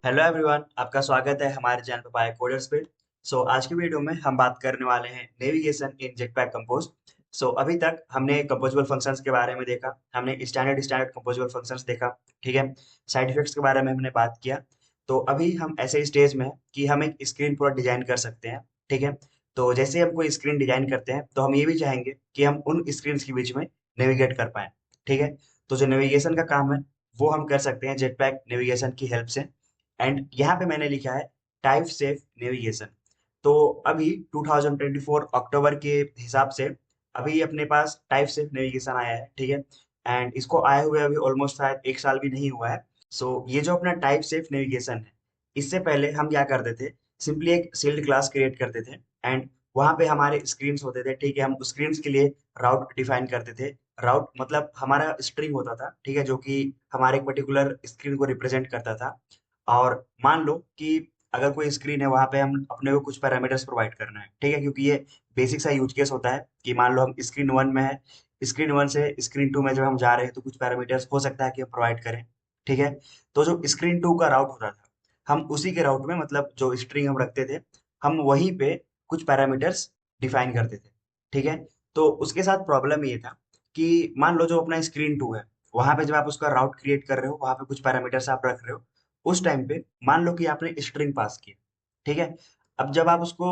Hello everyone, आपका स्वागत है हमारे चैनल पर बाय कोडर्स पे। आज की वीडियो में हम बात करने वाले हैं नेविगेशन इन जेटपैक कंपोज। अभी तक हमने कंपोजेबल फंक्शंस के बारे में देखा, हमने स्टैंडर्ड स्टैंडर्ड कंपोजेबल फंक्शंस देखा, ठीक है। साइड इफेक्ट्स के बारे में हमने बात किया। तो अभी हम ऐसे स्टेज में हैं कि हम एक स्क्रीन पूरा डिजाइन कर सकते हैं, ठीक है। तो जैसे हम कोई स्क्रीन डिजाइन करते हैं तो हम ये भी चाहेंगे कि हम उन स्क्रीन के बीच में नेविगेट कर पाए, ठीक है। तो जो नेविगेशन का काम है वो हम कर सकते हैं जेटपैक नेविगेशन की हेल्प से। एंड यहाँ पे मैंने लिखा है टाइप सेफ नेविगेशन। तो अभी 2024 अक्टूबर के हिसाब से अभी अपने पास टाइप सेफ नेविगेशन आया है, ठीक है। एंड इसको आए हुए अभी ऑलमोस्ट शायद एक साल भी नहीं हुआ है। ये जो अपना टाइप सेफ नेविगेशन है, इससे पहले हम क्या करते थे, सिंपली एक सील्ड क्लास क्रिएट करते थे। एंड वहां पे हमारे स्क्रीन्स होते थे, ठीक है। हम स्क्रीन्स के लिए राउट डिफाइन करते थे। राउट मतलब हमारा स्ट्रिंग होता था, ठीक है, जो कि हमारे एक पर्टिकुलर स्क्रीन को रिप्रेजेंट करता था। और मान लो कि अगर कोई स्क्रीन है, वहां पे हम अपने को कुछ पैरामीटर्स प्रोवाइड करना है, ठीक है, क्योंकि ये बेसिक सा यूज केस होता है कि मान लो हम स्क्रीन वन में है, स्क्रीन वन से स्क्रीन टू में जब हम जा रहे हैं तो कुछ पैरामीटर्स हो सकता है कि हम प्रोवाइड करें, ठीक है। तो जो स्क्रीन टू का राउट होता था, हम उसी के राउट में मतलब जो स्ट्रिंग हम रखते थे, हम वहीं पे कुछ पैरामीटर्स डिफाइन करते थे, ठीक है। तो उसके साथ प्रॉब्लम ये था कि मान लो जो अपना स्क्रीन टू है, वहां पे जब आप उसका राउट क्रिएट कर रहे हो, वहां पे कुछ पैरामीटर्स आप रख रहे हो, उस टाइम पे मान लो कि आपने स्ट्रिंग पास किया, ठीक है। अब जब आप उसको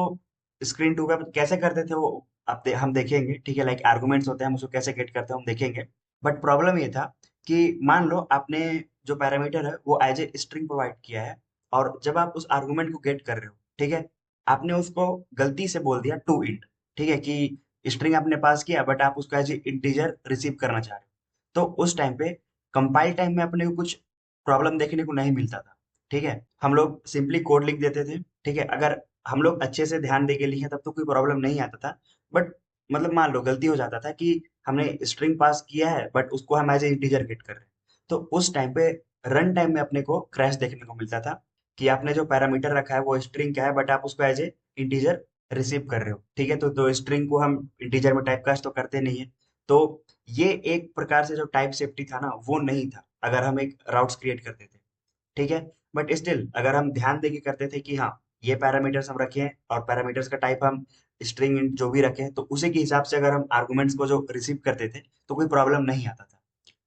स्क्रीन टू पे कैसे करते थे वो हम देखेंगे, ठीक है। लाइक आर्गुमेंट्स होते हैं, हम उसको कैसे गेट करते हैं हम देखेंगे। बट प्रॉब्लम ये था कि मान लो आपने जो पैरामीटर है वो एज ए स्ट्रिंग प्रोवाइड किया है, और जब आप उस आर्गुमेंट को गेट कर रहे हो, ठीक है, आपने उसको गलती से बोल दिया टू इंट, ठीक है, कि स्ट्रिंग आपने पास किया बट आप उसको एज ए इंटीजर रिसीव करना चाह रहे हो। तो उस टाइम पे कंपाइल टाइम में अपने को कुछ प्रॉब्लम देखने को नहीं मिलता था, ठीक है। हम लोग सिंपली कोड लिख देते थे, ठीक है। अगर हम लोग अच्छे से ध्यान दे के लिखे तब तो कोई प्रॉब्लम नहीं आता था। बट मतलब मान लो गलती हो जाता था कि हमने स्ट्रिंग पास किया है बट उसको हम एज ए इंटीजर गेट कर रहे हैं। तो उस टाइम पे रन टाइम में अपने को क्रैश देखने को मिलता था कि आपने जो पैरामीटर रखा है वो स्ट्रिंग का है बट आप उसको एज ए इंटीजर रिसीव कर रहे हो, ठीक है। तो स्ट्रिंग को हम इंटीजर में टाइप कास्ट तो करते नहीं है। तो ये एक प्रकार से जो टाइप सेफ्टी था ना, वो नहीं था अगर हम एक राउट्स क्रिएट करते थे, ठीक है। बट स्टिल अगर हम ध्यान देके करते थे कि हाँ, ये पैरामीटर्स हम रखे हैं और पैरामीटर्स का टाइप हम स्ट्रिंग इंट जो भी रखे, तो उसी के हिसाब से अगर हम आर्गुमेंट्स को जो रिसीव करते थे तो कोई प्रॉब्लम नहीं आता था,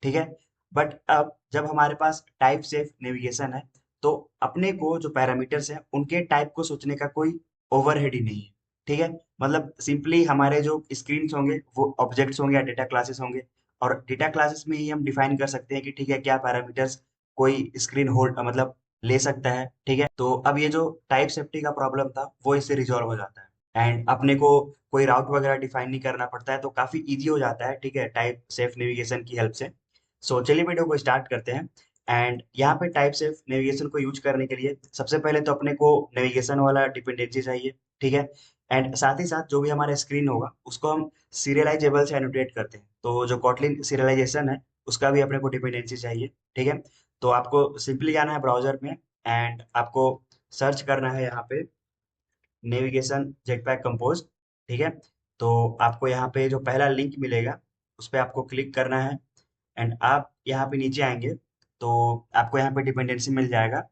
ठीक है। बट अब जब हमारे पास टाइप सेफ नेविगेशन है, तो अपने को जो पैरामीटर्स हैं उनके टाइप को सोचने का कोई ओवरहेड ही नहीं है, ठीक है। मतलब सिंपली हमारे जो स्क्रीन्स होंगे वो ऑब्जेक्ट्स होंगे या डेटा क्लासेस होंगे, और डेटा क्लासेस में ही हम डिफाइन कर सकते हैं कि ठीक है क्या पैरामीटर्स कोई स्क्रीन होल्ड मतलब ले सकता है, ठीक है। तो अब ये जो टाइप सेफ्टी का प्रॉब्लम था वो इससे रिजॉल्व हो जाता है, एंड अपने को कोई राउट वगैरह डिफाइन नहीं करना पड़ता है, तो काफी इजी हो जाता है, ठीक है, टाइप सेफ नेविगेशन की हेल्प से। चलिए वीडियो को स्टार्ट करते हैं। एंड यहाँ पे टाइप सेफ नेविगेशन को यूज करने के लिए सबसे पहले तो अपने को नेविगेशन वाला डिपेंडेंसी चाहिए, ठीक है। एंड साथ ही साथ जो भी हमारा स्क्रीन होगा उसको हम सीरियलाइजेबल से एनोटेट करते हैं, तो जो कॉटलिन सीरियलाइजेशन है उसका भी अपने को डिपेंडेंसी चाहिए, ठीक है। तो आपको सिंपली जाना है ब्राउजर में, एंड आपको सर्च करना है यहाँ पे नेविगेशन जेटपैक कंपोज, ठीक है। तो आपको यहाँ पे जो पहला लिंक मिलेगा उस पर आपको क्लिक करना है। एंड आप यहाँ पे नीचे आएंगे तो आपको यहाँ पे डिपेंडेंसी मिल जाएगा।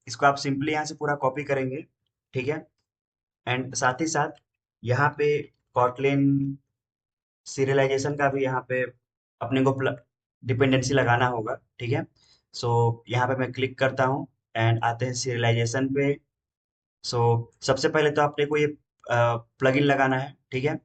इसको आप सिंपली यहाँ से पूरा कॉपी करेंगे, ठीक है। एंड साथ ही साथ यहाँ पे कॉटलिन सीरियलाइजेशन का भी यहाँ पे अपने को डिपेंडेंसी लगाना होगा, ठीक है। यहाँ पे मैं क्लिक करता हूँ एंड आते हैं सीरियलाइजेशन पे। सो सबसे पहले तो आपने को ये प्लगइन लगाना है, ठीक है।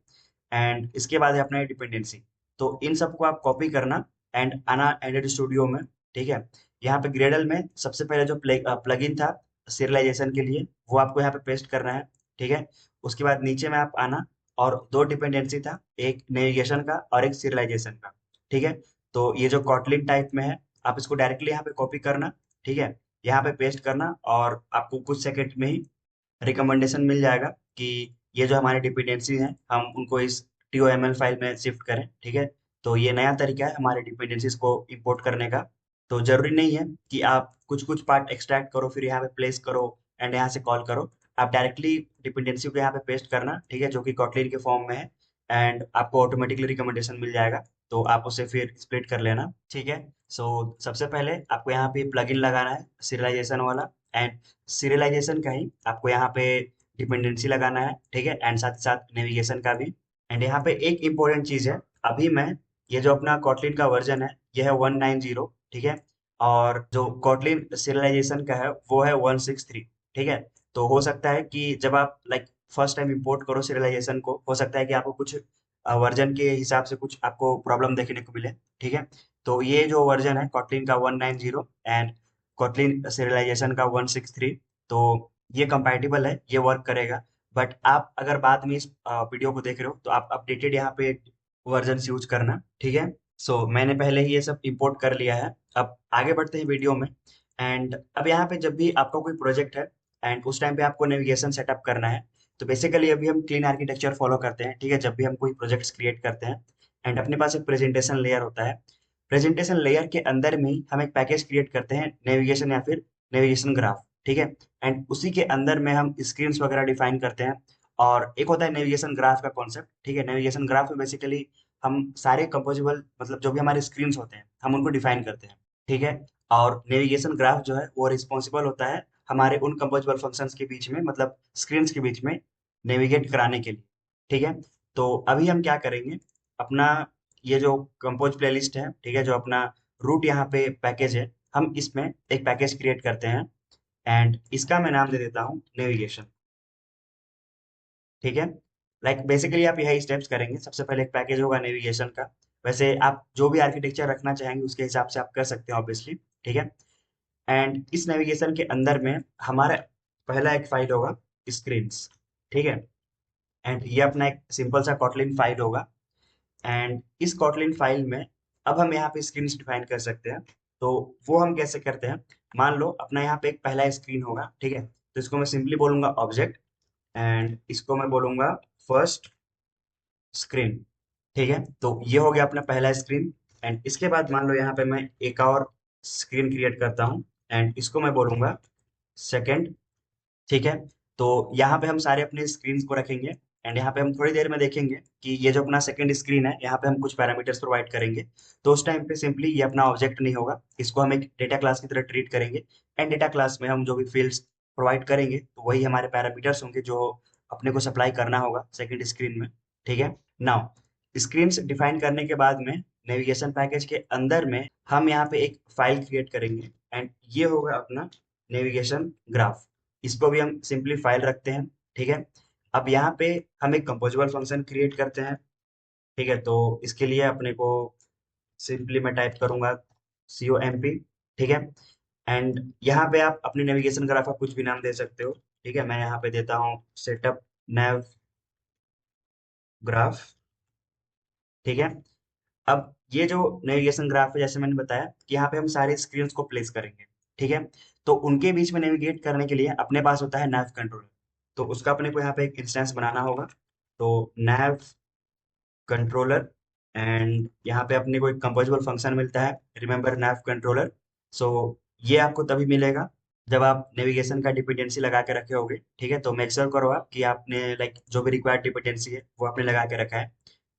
एंड इसके बाद है अपना डिपेंडेंसी। तो इन सबको आप कॉपी करना एंड आना एंड्रॉइड स्टूडियो में, ठीक है। यहाँ पे ग्रेडल में सबसे पहले जो प्लगइन था सीरियलाइजेशन के लिए वो आपको यहाँ पे पेस्ट करना है, ठीक है। उसके बाद नीचे में आप आना, और दो डिपेंडेंसी था, एक नेविगेशन का और एक सीरियलाइजेशन का, ठीक है। तो ये जो कॉटलिन टाइप में है, आप इसको डायरेक्टली यहाँ पे कॉपी करना, ठीक है, यहाँ पे पेस्ट करना, और आपको कुछ सेकंड में ही रिकमेंडेशन मिल जाएगा कि ये जो हमारे डिपेंडेंसी हैं हम उनको इस TOML फाइल में शिफ्ट करें, ठीक है। तो ये नया तरीका है हमारे डिपेंडेंसीज को इंपोर्ट करने का। तो जरूरी नहीं है कि आप कुछ कुछ पार्ट एक्सट्रैक्ट करो फिर यहाँ पे प्लेस करो एंड यहाँ से कॉल करो। आप डायरेक्टली डिपेंडेंसी को यहाँ पे पेस्ट करना, ठीक है, जो कि कॉटलिन के फॉर्म में है, एंड आपको ऑटोमेटिकली रिकमेंडेशन मिल जाएगा। तो आप उसे फिर स्प्लिट कर लेना, ठीक है। सबसे पहले आपको यहाँ पे प्लगइन लगाना है सीरियलाइजेशन वाला। एंड सीरियलाइजेशन का ही आपको यहाँ पे डिपेंडेंसी लगाना है, ठीक है, एंड साथ साथ नेविगेशन का भी। एंड यहाँ पे एक इम्पोर्टेंट चीज है, अभी मैं ये जो अपना कॉटलिन का वर्जन है ये है 190, ठीक है, और जो कॉटलिन सीरियलाइजेशन का है वो है 163, ठीक है। तो हो सकता है कि जब आप लाइक फर्स्ट टाइम इंपोर्ट करो सीरियलाइजेशन को, हो सकता है कि आपको कुछ वर्जन के हिसाब से कुछ आपको प्रॉब्लम देखने को मिले, ठीक है। तो ये जो वर्जन है कॉटलिन का 190 एंड कॉटलिन सीरियलाइजेशन का 163, तो ये कंपैटिबल है, ये वर्क करेगा। बट आप अगर बाद में इस वीडियो को देख रहे हो तो आप अपडेटेड यहाँ पे वर्जन यूज करना, ठीक है। सो मैंने पहले ही ये सब इंपोर्ट कर लिया है। अब आगे बढ़ते हैं वीडियो में। एंड अब यहाँ पे जब भी आपका कोई प्रोजेक्ट है एंड उस टाइम पे आपको नेविगेशन सेटअप करना है, तो बेसिकली अभी हम क्लीन आर्किटेक्चर फॉलो करते हैं, ठीक है, जब भी हम कोई प्रोजेक्ट्स क्रिएट करते हैं। एंड अपने पास एक प्रेजेंटेशन लेयर होता है, प्रेजेंटेशन लेयर के अंदर में ही हम एक पैकेज क्रिएट करते हैं नेविगेशन या फिर नेविगेशन ग्राफ, ठीक है। एंड उसी के अंदर में हम स्क्रीन्स वगैरह डिफाइन करते हैं। और एक होता है नेविगेशन ग्राफ का कॉन्सेप्ट, ठीक है। नेविगेशन ग्राफ में बेसिकली हम सारे कंपोजिबल मतलब जो भी हमारे स्क्रीन्स होते हैं हम उनको डिफाइन करते हैं, ठीक है। और नेविगेशन ग्राफ जो है वो रिस्पॉन्सिबल होता है हमारे उन कंपोजिबल फंक्शंस के बीच में, मतलब स्क्रीन्स के बीच में नेविगेट कराने के लिए, ठीक है। तो अभी हम क्या करेंगे, अपना ये जो कंपोज प्लेलिस्ट है, ठीक है, जो अपना रूट यहाँ पे पैकेज है, हम इसमें एक पैकेज क्रिएट करते हैं एंड इसका मैं नाम दे देता हूँ नेविगेशन, ठीक है। लाइक बेसिकली आप यही स्टेप्स करेंगे, सबसे पहले एक पैकेज होगा नेविगेशन का। वैसे आप जो भी आर्किटेक्चर रखना चाहेंगे उसके हिसाब से आप कर सकते हैं ऑब्वियसली, ठीक है। एंड इस नेविगेशन के अंदर में हमारा पहला एक फाइल होगा स्क्रीन्स, ठीक है। एंड ये अपना एक सिंपल सा कॉटलिन फाइल होगा। एंड इस कॉटलिन फाइल में अब हम यहाँ पे स्क्रीन्स डिफाइन कर सकते हैं। तो वो हम कैसे करते हैं, मान लो अपना यहाँ पे एक पहला स्क्रीन होगा, ठीक है, तो इसको मैं सिंपली बोलूंगा ऑब्जेक्ट एंड इसको मैं बोलूंगा फर्स्ट स्क्रीन, ठीक है। तो ये हो गया अपना पहला स्क्रीन। एंड इसके बाद मान लो यहाँ पे मैं एक और स्क्रीन क्रिएट करता हूँ एंड इसको मैं बोलूंगा सेकंड, ठीक है। तो यहाँ पे हम सारे अपने स्क्रीन को रखेंगे एंड यहाँ पे हम थोड़ी देर में देखेंगे कि ये जो अपना सेकंड स्क्रीन है यहाँ पे हम कुछ पैरामीटर्स प्रोवाइड करेंगे। तो उस टाइम पे सिंपली ये अपना ऑब्जेक्ट नहीं होगा, इसको हम एक डेटा क्लास की तरह ट्रीट करेंगे। एंड डेटा क्लास में हम जो भी फील्ड्स प्रोवाइड करेंगे तो वही हमारे पैरामीटर्स होंगे जो अपने को सप्लाई करना होगा सेकंड स्क्रीन में, ठीक है। नाउ स्क्रीन डिफाइन करने के बाद में नेविगेशन पैकेज के अंदर में हम यहाँ पे एक फाइल क्रिएट करेंगे एंड ये होगा अपना नेविगेशन ग्राफ। इसको भी हम सिंपली फाइल रखते हैं, ठीक है। अब यहाँ पे हम एक कंपोजिबल फंक्शन क्रिएट करते हैं, ठीक है। तो इसके लिए अपने को सिंपली मैं टाइप करूंगा COMP, ठीक है। एंड यहाँ पे आप अपने नेविगेशन ग्राफ का कुछ भी नाम दे सकते हो, ठीक है। मैं यहाँ पे देता हूँ सेटअप नेव ग्राफ, ठीक है। अब ये जो नेविगेशन ग्राफ है जैसे मैंने बताया कि यहाँ पे हम सारे स्क्रीन्स को प्लेस करेंगे, ठीक है। तो उनके बीच में नेविगेट करने के लिए अपने पास होता है नैव कंट्रोलर। तो उसका अपने को यहाँ पे एक इंस्टेंस बनाना होगा। तो नैव कंट्रोलर एंड यहाँ पे अपने को एक कंपोजिबल फंक्शन मिलता है, रिमेंबर नैव कंट्रोलर। सो ये आपको तभी मिलेगा जब आप नेविगेशन का डिपेंडेंसी लगा के रखे होगे, ठीक है। तो मेक श्योर करो आप कि आपने लाइक जो भी रिक्वायर्ड डिपेंडेंसी है वो आपने लगा के रखा है,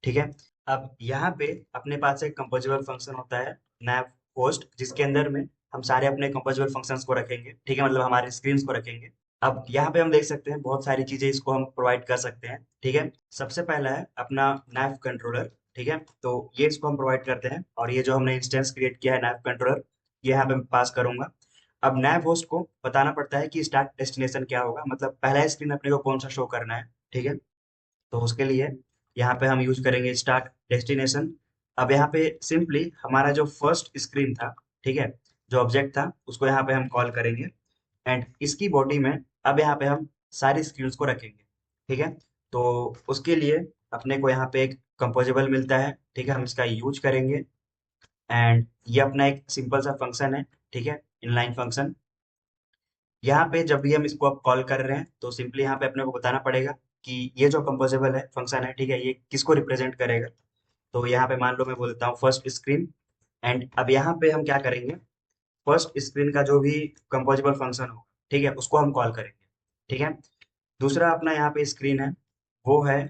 ठीक है। अब यहाँ पे अपने पास एक कंपोजिबल फंक्शन होता है नैव होस्ट, जिसके अंदर में हम सारे अपने कंपोजिबल फंक्शंस को रखेंगे, ठीक है, मतलब हमारे स्क्रीन्स को रखेंगे। अब यहाँ पे हम देख सकते हैं बहुत सारी चीजें इसको हम प्रोवाइड कर सकते हैं, ठीक है। सबसे पहला है अपना नैव कंट्रोलर, ठीक है। तो ये इसको हम प्रोवाइड करते हैं और ये जो हमने इंस्टेंस क्रिएट किया है नैव कंट्रोलर, ये यहाँ पे मैं पास करूंगा। अब नैव होस्ट को बताना पड़ता है कि स्टार्ट डेस्टिनेशन क्या होगा, मतलब पहला स्क्रीन अपने को कौन सा शो करना है, ठीक है। तो उसके लिए यहाँ पे हम यूज करेंगे स्टार्ट डेस्टिनेशन। अब यहाँ पे सिंपली हमारा जो फर्स्ट स्क्रीन था, ठीक है, जो ऑब्जेक्ट था उसको यहाँ पे हम कॉल करेंगे एंड इसकी बॉडी में अब यहाँ पे हम सारी स्क्रीन्स को रखेंगे, ठीक है। तो उसके लिए अपने को यहाँ पे एक कंपोजिबल मिलता है, ठीक है, हम इसका यूज करेंगे। एंड ये अपना एक सिंपल सा फंक्शन है, ठीक है, इनलाइन फंक्शन। यहाँ पे जब भी हम इसको अब कॉल कर रहे हैं तो सिंपली यहाँ पे अपने को बताना पड़ेगा कि ये जो कंपोजेबल है फंक्शन है, ठीक है, ये किसको रिप्रेजेंट करेगा। तो यहाँ पे मान लो मैं बोलता हूँ फर्स्ट स्क्रीन। एंड अब यहाँ पे हम क्या करेंगे, फर्स्ट स्क्रीन का जो भी कंपोजेबल फंक्शन होगा, ठीक है, उसको हम कॉल करेंगे, ठीक है। दूसरा अपना यहाँ पे स्क्रीन है, वो है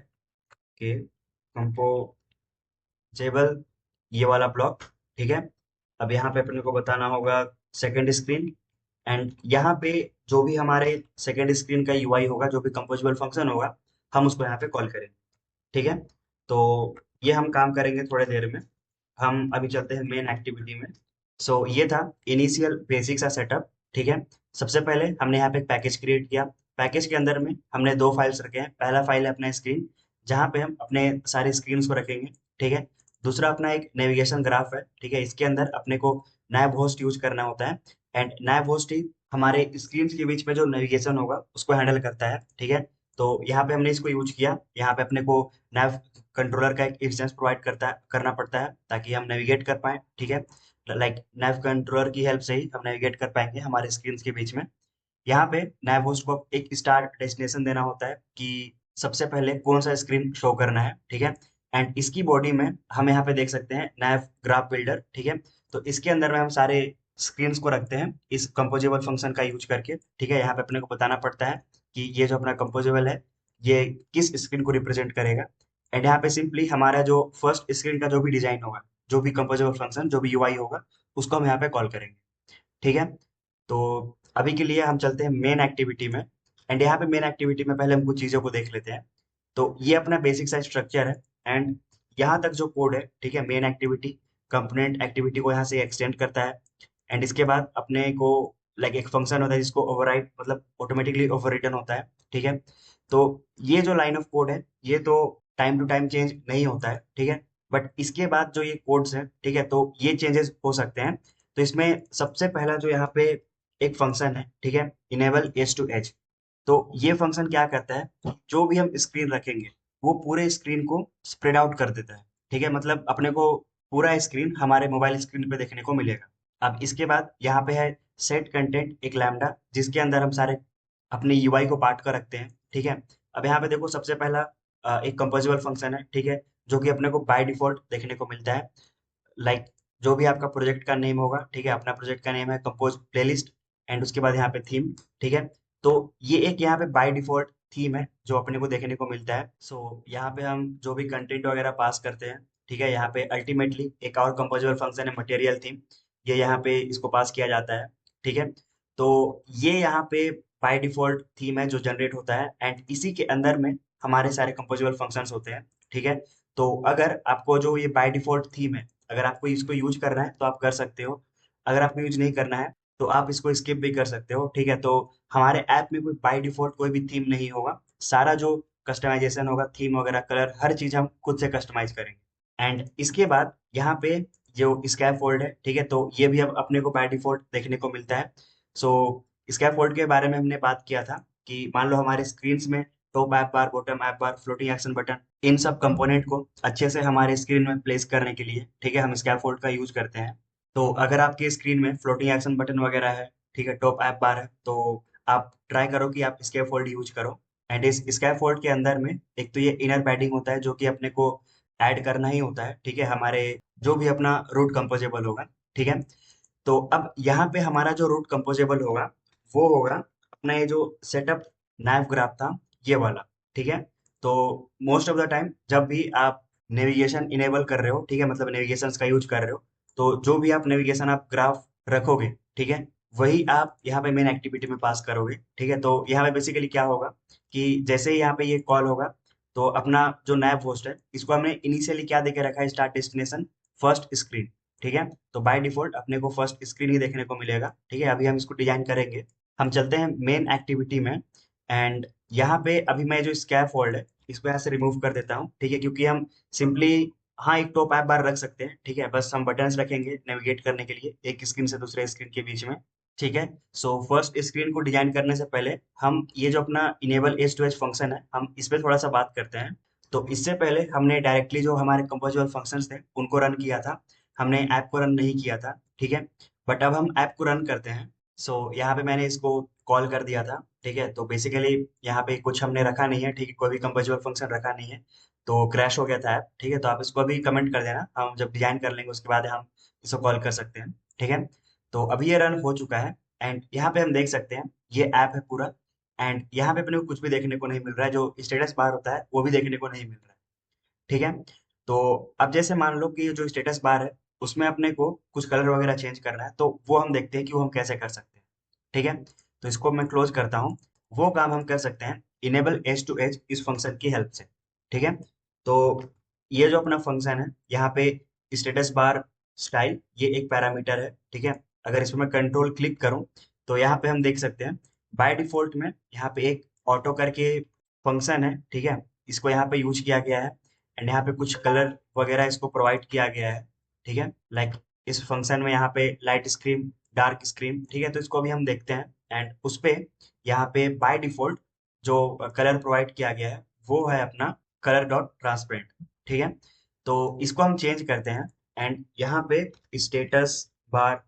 कि कंपोजेबल ये वाला ब्लॉक, ठीक है। अब यहाँ पे अपने को बताना होगा सेकंड स्क्रीन। एंड यहाँ पे जो भी हमारे सेकेंड स्क्रीन का यूआई होगा, जो भी कंपोजेबल फंक्शन होगा, हम उसको यहाँ पे कॉल करेंगे। ठीक है, तो ये हम काम करेंगे थोड़ी देर में। हम अभी चलते हैं मेन एक्टिविटी में। सो ये था इनिशियल बेसिक सा सेटअप। ठीक है, सबसे पहले हमने यहाँ पे एक पैकेज क्रिएट किया। पैकेज के अंदर में हमने दो फाइल्स रखे हैं। पहला फाइल है अपना स्क्रीन, जहाँ पे हम अपने सारे स्क्रीन को रखेंगे। ठीक है, दूसरा अपना एक नेविगेशन ग्राफ है। ठीक है, इसके अंदर अपने को नैव होस्ट यूज करना होता है। एंड नैव होस्ट ही हमारे स्क्रीन के बीच में जो नेविगेशन होगा उसको हैंडल करता है। ठीक है, तो यहाँ पे हमने इसको यूज किया। यहाँ पे अपने को नैव कंट्रोलर का एक इंस्टेंस प्रोवाइड करना पड़ता है ताकि हम नेविगेट कर पाए। ठीक है, लाइक नैव कंट्रोलर की हेल्प से ही हम नेविगेट कर पाएंगे हमारे स्क्रीन के बीच में। यहाँ पे नैव होस्ट को एक स्टार्ट डेस्टिनेशन देना होता है कि सबसे पहले कौन सा स्क्रीन शो करना है। ठीक है, एंड इसकी बॉडी में हम यहाँ पे देख सकते हैं नैव ग्राफ बिल्डर। ठीक है, तो इसके अंदर में हम सारे स्क्रीन्स को रखते हैं इस कंपोजेबल फंक्शन का यूज करके। ठीक है, यहाँ पे अपने को बताना पड़ता है कि ये जो अपना कंपोजेबल है ये किस स्क्रीन को रिप्रेजेंट करेगा। एंड यहाँ पे सिंपली हमारा जो फर्स्ट स्क्रीन का जो भी डिजाइन होगा, जो भी कंपोजेबल फंक्शन, जो भी यूआई होगा, उसको हम यहाँ पे कॉल करेंगे। ठीक है, तो अभी के लिए हम चलते हैं मेन एक्टिविटी में। एंड यहाँ पे मेन एक्टिविटी में पहले हम कुछ चीज़ों को देख लेते हैं। तो ये अपना बेसिक सा स्ट्रक्चर है। एंड यहाँ तक जो कोड है, ठीक है, मेन एक्टिविटी कंपोनेंट एक्टिविटी को यहाँ से एक्सटेंड करता है। एंड इसके बाद अपने को लाइक एक फंक्शन होता है जिसको ओवरराइड मतलब ऑटोमेटिकली ओवर रिटर्न होता है। ठीक है, तो ये जो लाइन ऑफ कोड है ये तो टाइम टू टाइम चेंज नहीं होता है। ठीक है, बट इसके बाद जो ये कोड्स है, ठीक है, तो ये चेंजेस हो सकते हैं। तो इसमें सबसे पहला जो यहाँ पे एक फंक्शन है, ठीक है, इनेबल एज टू एज। तो ये फंक्शन क्या करता है, जो भी हम स्क्रीन रखेंगे वो पूरे स्क्रीन को स्प्रेड आउट कर देता है। ठीक है, मतलब अपने को पूरा स्क्रीन हमारे मोबाइल स्क्रीन पे देखने को मिलेगा। अब इसके बाद यहाँ पे है सेट कंटेंट एक लैम्बडा, जिसके अंदर हम सारे अपने यूआई को पार्ट कर रखते हैं। ठीक है, अब यहाँ पे देखो सबसे पहला एक कंपोजिबल फंक्शन है। ठीक है, जो कि अपने को बाय डिफॉल्ट देखने को मिलता है। लाइक जो भी आपका प्रोजेक्ट का नेम होगा, ठीक है, अपना प्रोजेक्ट का नेम है कंपोज प्लेलिस्ट। एंड उसके बाद यहाँ पे थीम। ठीक है, तो ये एक यहाँ पे बाय डिफॉल्ट थीम है जो अपने को देखने को मिलता है। सो यहाँ पे हम जो भी कंटेंट वगैरह पास करते हैं, ठीक है, यहाँ पे अल्टीमेटली एक और कंपोजेबल फंक्शन है मटेरियल थीम। ये यहाँ पे इसको पास किया जाता है। ठीक है, तो ये यहाँ पे बाय डिफॉल्ट थीम है जो जनरेट होता है। एंड इसी के अंदर में हमारे सारे कंपोजेबल फंक्शंस होते हैं। ठीक है, तो अगर आपको जो ये बाय डिफॉल्ट थीम है, अगर आपको इसको यूज करना है तो आप कर सकते हो। अगर आपको यूज नहीं करना है तो आप इसको स्किप भी कर सकते हो। ठीक है, तो हमारे ऐप में कोई बाय डिफॉल्ट कोई भी थीम नहीं होगा। सारा जो कस्टमाइजेशन होगा, थीम वगैरह, कलर, हर चीज हम खुद से कस्टमाइज करेंगे। एंड इसके बाद यहाँ पे जो स्कैफोल्ड है, ठीक है, तो ये भी अब अपने को बाय डिफॉल्ट देखने को मिलता है। सो स्कैफोल्ड के बारे में हमने बात किया था कि मान लो हमारे स्क्रीन में टॉप ऐप बार, बॉटम ऐप बार, फ्लोटिंग एक्शन बटन, इन सब कंपोनेंट को अच्छे से हमारे स्क्रीन में प्लेस करने के लिए, ठीक है, हम स्कैफोल्ड का यूज करते हैं। तो अगर आपके स्क्रीन में फ्लोटिंग एक्शन बटन वगैरह है, ठीक है, टॉप ऐप बार है, तो आप ट्राई करो कि आप स्कैफोल्ड यूज करो। एंड इस स्कैफोल्ड के अंदर में एक तो ये इनर पैडिंग होता है जो कि अपने को ऐड करना ही होता है। ठीक है, हमारे जो भी अपना रूट कंपोजेबल होगा। ठीक है, तो अब यहाँ पे हमारा जो रूट कंपोजेबल होगा वो होगा अपना ये जो सेटअप नैव ग्राफ था, ये वाला। ठीक है, तो मोस्ट ऑफ द टाइम जब भी आप नेविगेशन इनेबल कर रहे हो, ठीक है, मतलब नेविगेशन का यूज कर रहे हो, तो जो भी आप नेविगेशन आप ग्राफ रखोगे, ठीक है, वही आप यहाँ पे मेन एक्टिविटी में पास करोगे। ठीक है, तो यहाँ पे बेसिकली क्या होगा कि जैसे ही यहाँ पे ये कॉल होगा, तो अपना जो नैव होस्ट है इसको हमने इनिशियली क्या देके रखा है, स्टार्ट डेस्टिनेशन फर्स्ट स्क्रीन। ठीक है, तो बाय डिफॉल्ट अपने को फर्स्ट स्क्रीन ही देखने को मिलेगा। ठीक है, अभी हम इसको डिजाइन करेंगे। हम चलते हैं मेन एक्टिविटी में। एंड यहाँ पे अभी मैं जो स्कैफोल्ड है इसको यहाँ से रिमूव कर देता हूँ। ठीक है, क्योंकि हम सिंपली, हाँ, एक टॉप ऐप बार रख सकते हैं। ठीक है, बस हम बटन्स रखेंगे नेविगेट करने के लिए एक स्क्रीन से दूसरे स्क्रीन के बीच में। ठीक है, सो फर्स्ट स्क्रीन को डिजाइन करने से पहले हम ये जो अपना enable edge to edge function है, हम इस पे थोड़ा सा बात करते हैं। तो इससे पहले हमने डायरेक्टली जो हमारे कंपोजेबल फंक्शंस थे उनको रन किया था, हमने ऐप को रन नहीं किया था। ठीक है, बट अब हम ऐप को रन करते हैं। सो यहाँ पे मैंने इसको कॉल कर दिया था। ठीक है, तो बेसिकली यहाँ पे कुछ हमने रखा नहीं है। ठीक है, कोई भी कंपोजेबल फंक्शन रखा नहीं है, तो क्रैश हो गया था ऐप। ठीक है, तो आप इसको अभी कमेंट कर देना, हम जब डिजाइन कर लेंगे उसके बाद हम इसको कॉल कर सकते हैं। ठीक है, तो अभी ये रन हो चुका है। एंड यहाँ पे हम देख सकते हैं ये ऐप है पूरा। एंड यहाँ पे अपने को कुछ भी देखने को नहीं मिल रहा है, जो स्टेटस बार होता है वो भी देखने को नहीं मिल रहा है। ठीक है, तो अब जैसे मान लो कि ये जो स्टेटस बार है उसमें अपने को कुछ कलर वगैरह चेंज करना है, तो वो हम देखते हैं कि वो हम कैसे कर सकते हैं। ठीक है। तो इसको मैं क्लोज करता हूँ। वो काम हम कर सकते हैं इनेबल एज टू एज इस फंक्शन की हेल्प से। ठीक है। तो ये जो अपना फंक्शन है यहाँ पे स्टेटस बार स्टाइल ये एक पैरामीटर है। ठीक है। अगर इसमें मैं कंट्रोल क्लिक करूँ तो यहाँ पे हम देख सकते हैं बाय डिफॉल्ट में यहाँ पे एक ऑटो करके फंक्शन है। ठीक है। इसको यहाँ पे यूज किया गया है एंड यहाँ पे कुछ कलर वगैरह इसको प्रोवाइड किया गया है। ठीक है। लाइक इस फंक्शन में यहाँ पे लाइट स्क्रीन डार्क स्क्रीन। ठीक है। तो इसको अभी हम देखते हैं एंड उस पे यहाँ पे बाय डिफॉल्ट जो कलर प्रोवाइड किया गया है वो है अपना कलर डॉट ट्रांसपेरेंट। ठीक है। तो इसको हम चेंज करते हैं एंड यहाँ पे स्टेटस बार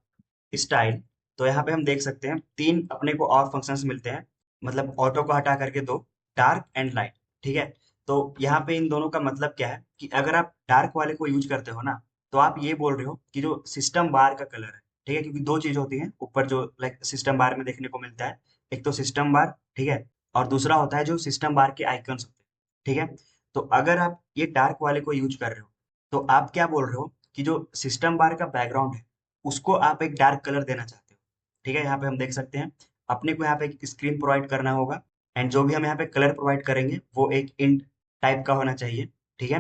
स्टाइल। तो यहाँ पे हम देख सकते हैं तीन अपने को और फंक्शंस मिलते हैं, मतलब ऑटो को हटा करके दो, डार्क एंड लाइट। ठीक है। तो यहाँ पे इन दोनों का मतलब क्या है कि अगर आप डार्क वाले को यूज करते हो ना तो आप ये बोल रहे हो कि जो सिस्टम बार का कलर है। ठीक है। क्योंकि दो चीज होती है ऊपर जो लाइक सिस्टम बार में देखने को मिलता है, एक तो सिस्टम बार। ठीक है। और दूसरा होता है जो सिस्टम बार के आइकन्स होते हैं। ठीक है। तो अगर आप ये डार्क वाले को यूज कर रहे हो तो आप क्या बोल रहे हो कि जो सिस्टम बार का बैकग्राउंड है उसको आप एक डार्क कलर देना चाहते हो। ठीक है। यहाँ पे हम देख सकते हैं अपने को यहाँ पे एक स्क्रीन प्रोवाइड करना होगा एंड जो भी हम यहाँ पे कलर प्रोवाइड करेंगे वो एक इंट टाइप का होना चाहिए। ठीक है।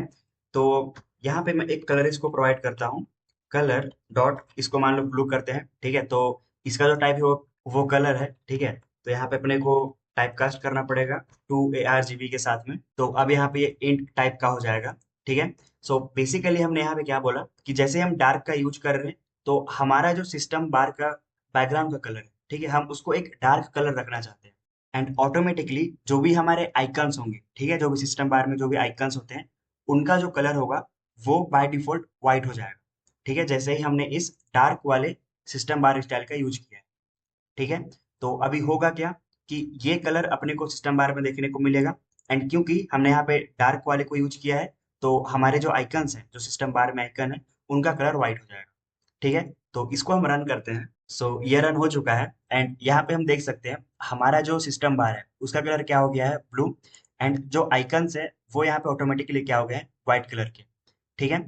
तो यहाँ पे मैं एक कलर इसको प्रोवाइड करता हूँ, कलर डॉट इसको मान लो ब्लू करते हैं। ठीक है। तो इसका जो टाइप है वो कलर है। ठीक है। तो यहाँ पे अपने को टाइप कास्ट करना पड़ेगा 2 ARGB के साथ में। तो अब यहाँ पे ये इंट टाइप का हो जाएगा। ठीक है। सो बेसिकली हमने यहाँ पे क्या बोला कि जैसे हम डार्क का यूज कर रहे हैं तो हमारा जो सिस्टम बार का बैकग्राउंड का कलर है, ठीक है, हम उसको एक डार्क कलर रखना चाहते हैं एंड ऑटोमेटिकली जो भी हमारे आइकन्स होंगे, ठीक है, जो भी सिस्टम बार में जो भी आइकन्स होते हैं उनका जो कलर होगा वो बाय डिफॉल्ट व्हाइट हो जाएगा। ठीक है। जैसे ही हमने इस डार्क वाले सिस्टम बार स्टाइल का यूज किया है। ठीक है। तो अभी होगा क्या कि ये कलर अपने को सिस्टम बार में देखने को मिलेगा एंड क्योंकि हमने यहाँ पे डार्क वाले को यूज किया है तो हमारे जो आइकन्स हैं, जो सिस्टम बार में आइकन है, उनका कलर व्हाइट हो जाएगा। ठीक है। तो इसको हम रन करते हैं। सो ये रन हो चुका है एंड यहाँ पे हम देख सकते हैं हमारा जो सिस्टम बार है उसका कलर क्या हो गया है, ब्लू। एंड जो आइकन्स है वो यहाँ पे ऑटोमेटिकली क्या हो गए हैं, व्हाइट कलर के। ठीक है।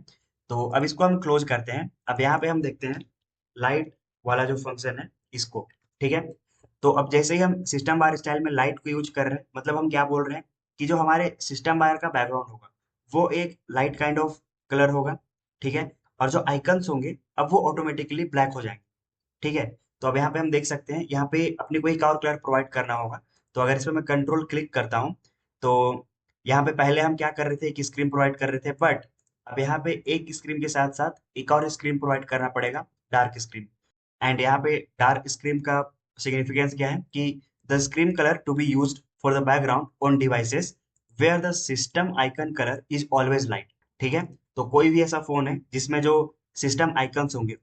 तो अब इसको हम क्लोज करते हैं। अब यहाँ पे हम देखते हैं लाइट वाला जो फंक्शन है इसको। ठीक है। तो अब जैसे ही हम सिस्टम बार स्टाइल में लाइट को यूज कर रहे हैं मतलब हम क्या बोल रहे हैं कि जो हमारे सिस्टम बार का बैकग्राउंड होगा वो एक लाइट काइंड ऑफ कलर होगा। ठीक है। और जो आइकन्स होंगे अब वो ऑटोमेटिकली ब्लैक हो जाएंगे। ठीक है। तो अब यहाँ पे हम देख सकते हैं यहाँ पे अपने को एक और कलर प्रोवाइड करना होगा। तो अगर इसमें मैं कंट्रोल क्लिक करता हूँ तो यहाँ पे पहले हम क्या कर रहे थे, एक स्क्रीन प्रोवाइड कर रहे थे, बट अब यहाँ पे एक स्क्रीन के साथ साथ एक और स्क्रीन प्रोवाइड करना पड़ेगा, डार्क स्क्रीन। एंड यहाँ पे डार्क स्क्रीन का सिग्निफिकेंस क्या है कि the screen colour to be used for the background on devices where the system icon colour is always light. ठीक है। तो कोई भी ऐसा फोन है जिसमें जो सिस्टम आइकन्स होंगे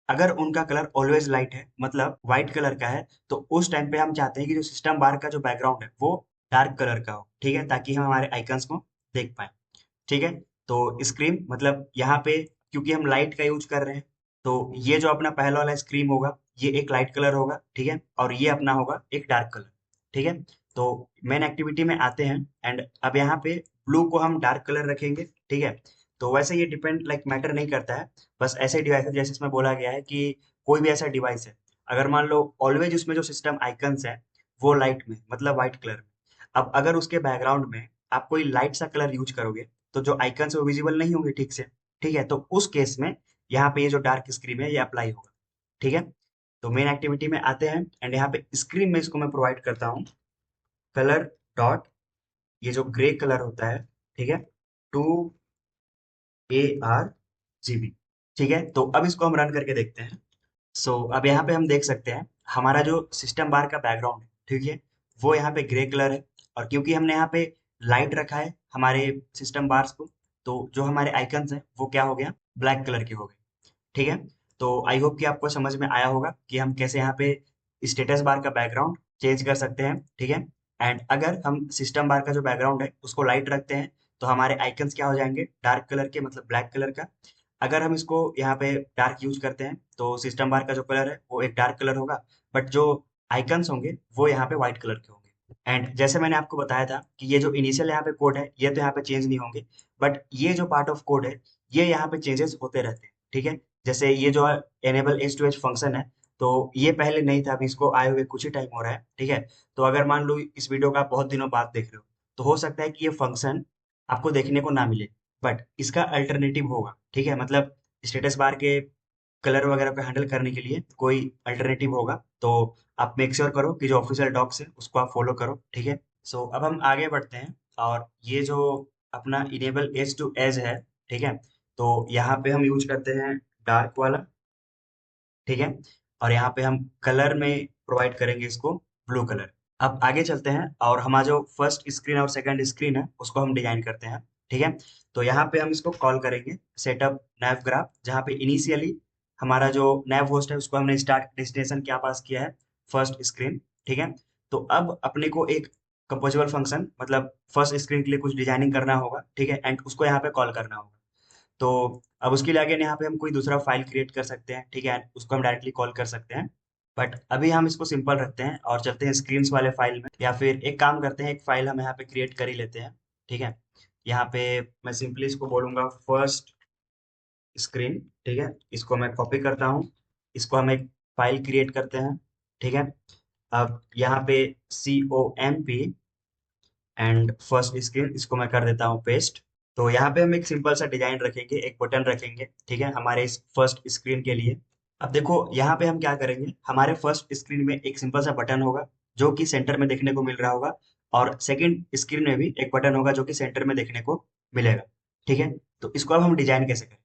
अगर उनका कलर ऑलवेज लाइट है मतलब व्हाइट कलर का है तो उस टाइम पे हम चाहते हैं कि जो सिस्टम बार का जो बैकग्राउंड है वो डार्क कलर का हो। ठीक है। ताकि हम हमारे आइकन्स को देख पाए। ठीक है। तो स्क्रीन मतलब यहाँ पे क्योंकि हम लाइट का यूज कर रहे हैं तो ये जो अपना पहला वाला स्क्रीन होगा ये एक लाइट कलर होगा। ठीक है। और ये अपना होगा एक डार्क कलर। ठीक है। तो मेन एक्टिविटी में आते हैं एंड अब यहाँ पे ब्लू को हम डार्क कलर रखेंगे। ठीक है। तो वैसे ये डिपेंड लाइक मैटर नहीं करता है, बस ऐसे डिवाइस जैसे इसमें बोला गया है कि कोई भी ऐसा डिवाइस है अगर मान लो ऑलवेज उसमें जो सिस्टम आइकन्स है वो लाइट में मतलब व्हाइट कलर में, अब अगर उसके बैकग्राउंड में आप कोई लाइट सा कलर यूज करोगे तो जो आइकन्स वो विजिबल नहीं होंगे ठीक से। ठीक है। तो उस केस में यहाँ पे ये जो डार्क स्क्रीन है ये अप्लाई होगा। ठीक है। तो मेन एक्टिविटी में आते हैं एंड यहाँ पे स्क्रीन में इसको मैं प्रोवाइड करता हूँ कलर डॉट ये जो ग्रे कलर होता है, ठीक है, 2 ARGB। ठीक है। तो अब इसको हम रन करके देखते हैं। अब यहाँ पे हम देख सकते हैं हमारा जो सिस्टम बार का बैकग्राउंड है, ठीक है, वो यहाँ पे ग्रे कलर है और क्योंकि हमने यहाँ पे लाइट रखा है हमारे सिस्टम बार्स को तो जो हमारे आइकन्स हैं वो क्या हो गया, ब्लैक कलर के हो गए। ठीक है। तो आई होप कि आपको समझ में आया होगा कि हम कैसे यहाँ पे स्टेटस बार का बैकग्राउंड चेंज कर सकते हैं। ठीक है। एंड अगर हम सिस्टम बार का जो बैकग्राउंड है उसको लाइट रखते हैं तो हमारे आइकन्स क्या हो जाएंगे, डार्क कलर के मतलब ब्लैक कलर का। अगर हम इसको यहाँ पे डार्क यूज करते हैं तो सिस्टम बार का जो कलर है वो एक डार्क कलर होगा बट जो आइकन्स होंगे वो यहाँ पे व्हाइट कलर के होंगे। एंड जैसे मैंने आपको बताया था कि ये जो इनिशियल यहाँ पे कोड है ये तो यहाँ पे चेंज नहीं होंगे बट ये जो पार्ट ऑफ कोड है ये यहाँ पे चेंजेस होते रहते हैं। ठीक है। जैसे ये जो enable edge to edge function है तो ये पहले नहीं था, अभी इसको आए हुए कुछ ही टाइम हो रहा है, ठीक है। तो अगर मान लो इस वीडियो का आप बहुत दिनों बाद देख रहे हो, तो हो सकता है कि ये फंक्शन आपको देखने को ना मिले, बट इसका अल्टरनेटिव होगा, ठीक है। मतलब स्टेटस बार के कलर वगैरह को हैंडल करने के लिए कोई अल्टरनेटिव होगा, तो आप मेक श्योर करो कि जो ऑफिशियल डॉक्स है उसको आप फॉलो करो, ठीक है। सो अब हम आगे बढ़ते हैं, और ये जो अपना इनेबल एज टू एज है, ठीक है। तो यहाँ पे हम यूज करते हैं डार्क वाला, ठीक है। और यहाँ पे हम कलर में प्रोवाइड करेंगे इसको ब्लू कलर। अब आगे चलते हैं, और हमारा जो फर्स्ट स्क्रीन और सेकंड स्क्रीन है उसको हम डिजाइन करते हैं, ठीक है। तो यहाँ पे हम इसको कॉल करेंगे सेटअप नैव ग्राफ, जहाँ पे इनिशियली हमारा जो नैव होस्ट है उसको हमने स्टार्ट डेस्टिनेशन क्या पास किया है, फर्स्ट स्क्रीन, ठीक है। तो अब अपने को एक कंपोजेबल फंक्शन, मतलब फर्स्ट स्क्रीन के लिए कुछ डिजाइनिंग करना होगा, ठीक है, एंड उसको यहाँ पे कॉल करना होगा। तो अब उसके लिए अगेन यहाँ पे हम कोई दूसरा फाइल क्रिएट कर सकते हैं, ठीक है, उसको हम डायरेक्टली कॉल कर सकते हैं। बट अभी हम इसको सिंपल रखते हैं और चलते हैं स्क्रीन्स वाले फाइल में, या फिर एक काम करते हैं, एक फाइल हम यहाँ पे क्रिएट कर ही लेते हैं, ठीक है। यहाँ पे मैं सिंपली इसको बोलूंगा फर्स्ट स्क्रीन, ठीक है। इसको मैं कॉपी करता हूँ, इसको हम एक फाइल क्रिएट करते हैं, ठीक है। अब यहाँ पे COMP एंड फर्स्ट स्क्रीन, इसको मैं कर देता हूँ पेस्ट। तो यहाँ पे हम एक सिंपल सा डिजाइन रखेंगे, एक बटन रखेंगे, ठीक है, हमारे इस फर्स्ट स्क्रीन के लिए। अब देखो यहाँ पे हम क्या करेंगे, हमारे फर्स्ट स्क्रीन में एक सिंपल सा बटन होगा जो कि सेंटर में देखने को मिल रहा होगा, और सेकंड स्क्रीन में भी एक बटन होगा जो कि सेंटर में देखने को मिलेगा, ठीक है। तो इसको अब हम डिजाइन कैसे करें।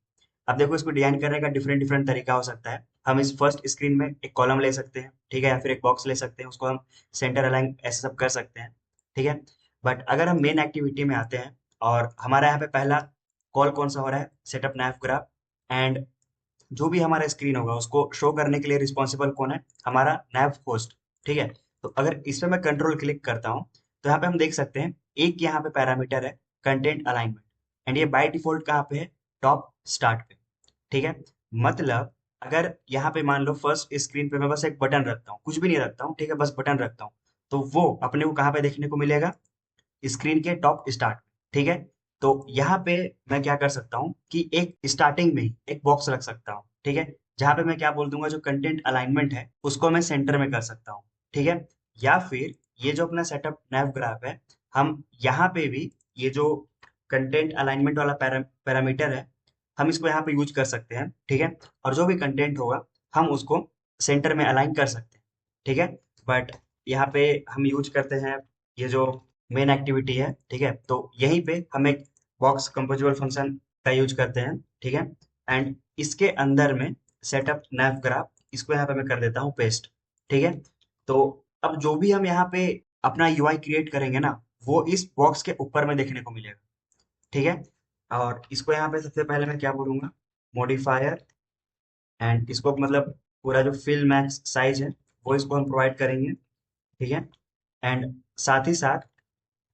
अब देखो इसको डिजाइन करने का डिफरेंट डिफरेंट तरीका हो सकता है। हम इस फर्स्ट स्क्रीन में एक कॉलम ले सकते हैं, ठीक है, या फिर एक बॉक्स ले सकते हैं, उसको हम सेंटर अलाइन ऐसे सब कर सकते हैं, ठीक है। बट अगर हम मेन एक्टिविटी में आते हैं, और हमारा यहाँ पे पहला कॉल कौन सा हो रहा है, सेटअप नैव ग्राफ, एंड जो भी हमारा स्क्रीन होगा उसको शो करने के लिए रिस्पॉन्सिबल कौन है, हमारा नैव होस्ट, ठीक है। तो अगर इस पे मैं कंट्रोल क्लिक करता हूँ, तो यहाँ पे हम देख सकते हैं एक यहाँ पे पैरामीटर है कंटेंट अलाइनमेंट, एंड ये बाय डिफॉल्ट कहाँ पे है, टॉप स्टार्ट पे, ठीक है। मतलब अगर यहाँ पे मान लो फर्स्ट स्क्रीन पे मैं बस एक बटन रखता हूँ, कुछ भी नहीं रखता हूँ, ठीक है, बस बटन रखता हूँ, तो वो अपने को कहाँ पे देखने को मिलेगा, स्क्रीन के टॉप स्टार्ट, ठीक है। तो यहाँ पे मैं क्या कर सकता हूँ कि एक स्टार्टिंग में ही एक बॉक्स रख सकता हूँ, ठीक है, जहाँ पे मैं क्या बोल दूंगा, जो कंटेंट अलाइनमेंट है उसको मैं सेंटर में कर सकता हूँ, ठीक है। या फिर ये जो अपना सेटअप नैव ग्राफ है, हम यहाँ पे भी ये जो कंटेंट अलाइनमेंट वाला पैरामीटर है, हम इसको यहाँ पे यूज कर सकते हैं, ठीक है। और जो भी कंटेंट होगा हम उसको सेंटर में अलाइन कर सकते हैं, ठीक है। बट यहाँ पे हम यूज करते हैं ये जो मेन एक्टिविटी है, ठीक है। तो यहीं पे हम एक बॉक्स कंपोजेबल फंक्शन का यूज करते हैं, ठीक है। एंड इसके अंदर में सेटअप नैव ग्राफ, इसको यहाँ पे मैं कर देता हूँ पेस्ट, ठीक है। तो अब जो भी हम यहाँ पे अपना यूआई क्रिएट करेंगे ना, वो इस बॉक्स के ऊपर में देखने को मिलेगा, ठीक है। और इसको यहाँ पे सबसे पहले मैं क्या बोलूंगा, मॉडिफायर, एंड इसको मतलब पूरा जो फिल मैक्स साइज है वो इसको हम प्रोवाइड करेंगे, ठीक है। एंड साथ ही साथ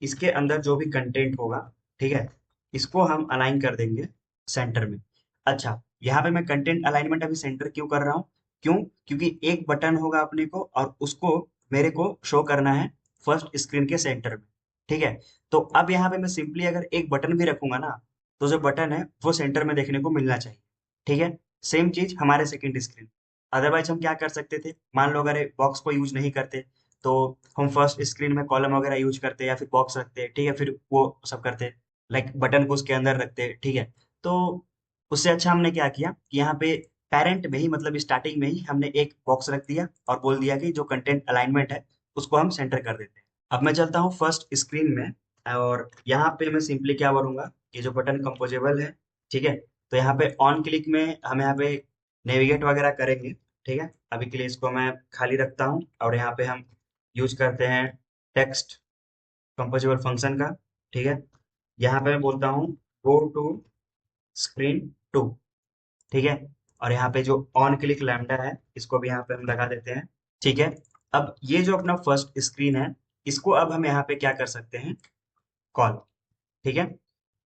इसके अंदर जो भी कंटेंट होगा, ठीक है, इसको हम अलाइन कर देंगे सेंटर में। अच्छा, यहाँ पे मैं कंटेंट अलाइनमेंट अभी सेंटर क्यों कर रहा हूँ, क्यों, क्योंकि एक बटन होगा अपने को और उसको मेरे को शो करना है फर्स्ट स्क्रीन के सेंटर में, ठीक है। तो अब यहाँ पे मैं सिंपली अगर एक बटन भी रखूंगा ना, तो जो बटन है वो सेंटर में देखने को मिलना चाहिए, ठीक है। सेम चीज हमारे सेकंड स्क्रीन। अदरवाइज हम क्या कर सकते थे, मान लो अगर बॉक्स को यूज नहीं करते, तो हम फर्स्ट स्क्रीन में कॉलम वगैरह यूज करते या फिर बॉक्स रखते, ठीक है, फिर वो सब करते, लाइक बटन को उसके अंदर रखते, ठीक है। तो उससे अच्छा हमने क्या किया कि यहाँ पे पेरेंट में ही, मतलब स्टार्टिंग में ही हमने एक बॉक्स रख दिया और बोल दिया कि जो कंटेंट अलाइनमेंट है उसको हम सेंटर कर देते हैं। अब मैं चलता हूँ फर्स्ट स्क्रीन में, और यहाँ पे मैं सिंपली क्या बोलूंगा, ये जो बटन कंपोजेबल है, ठीक है। तो यहाँ पे ऑन क्लिक में हम यहाँ पे नेविगेट वगैरह करेंगे, ठीक है। अभी के लिए इसको मैं खाली रखता हूँ, और यहाँ पे हम यूज करते हैं टेक्स्ट कंपोजेबल फंक्शन का, ठीक है। यहाँ पे मैं बोलता हूँ गो टू स्क्रीन टू, ठीक है। और यहाँ पे जो ऑन क्लिक लैम्डा है इसको भी यहाँ पे हम लगा देते हैं, ठीक है। अब ये जो अपना फर्स्ट स्क्रीन है, इसको अब हम यहाँ पे क्या कर सकते हैं, कॉल, ठीक है।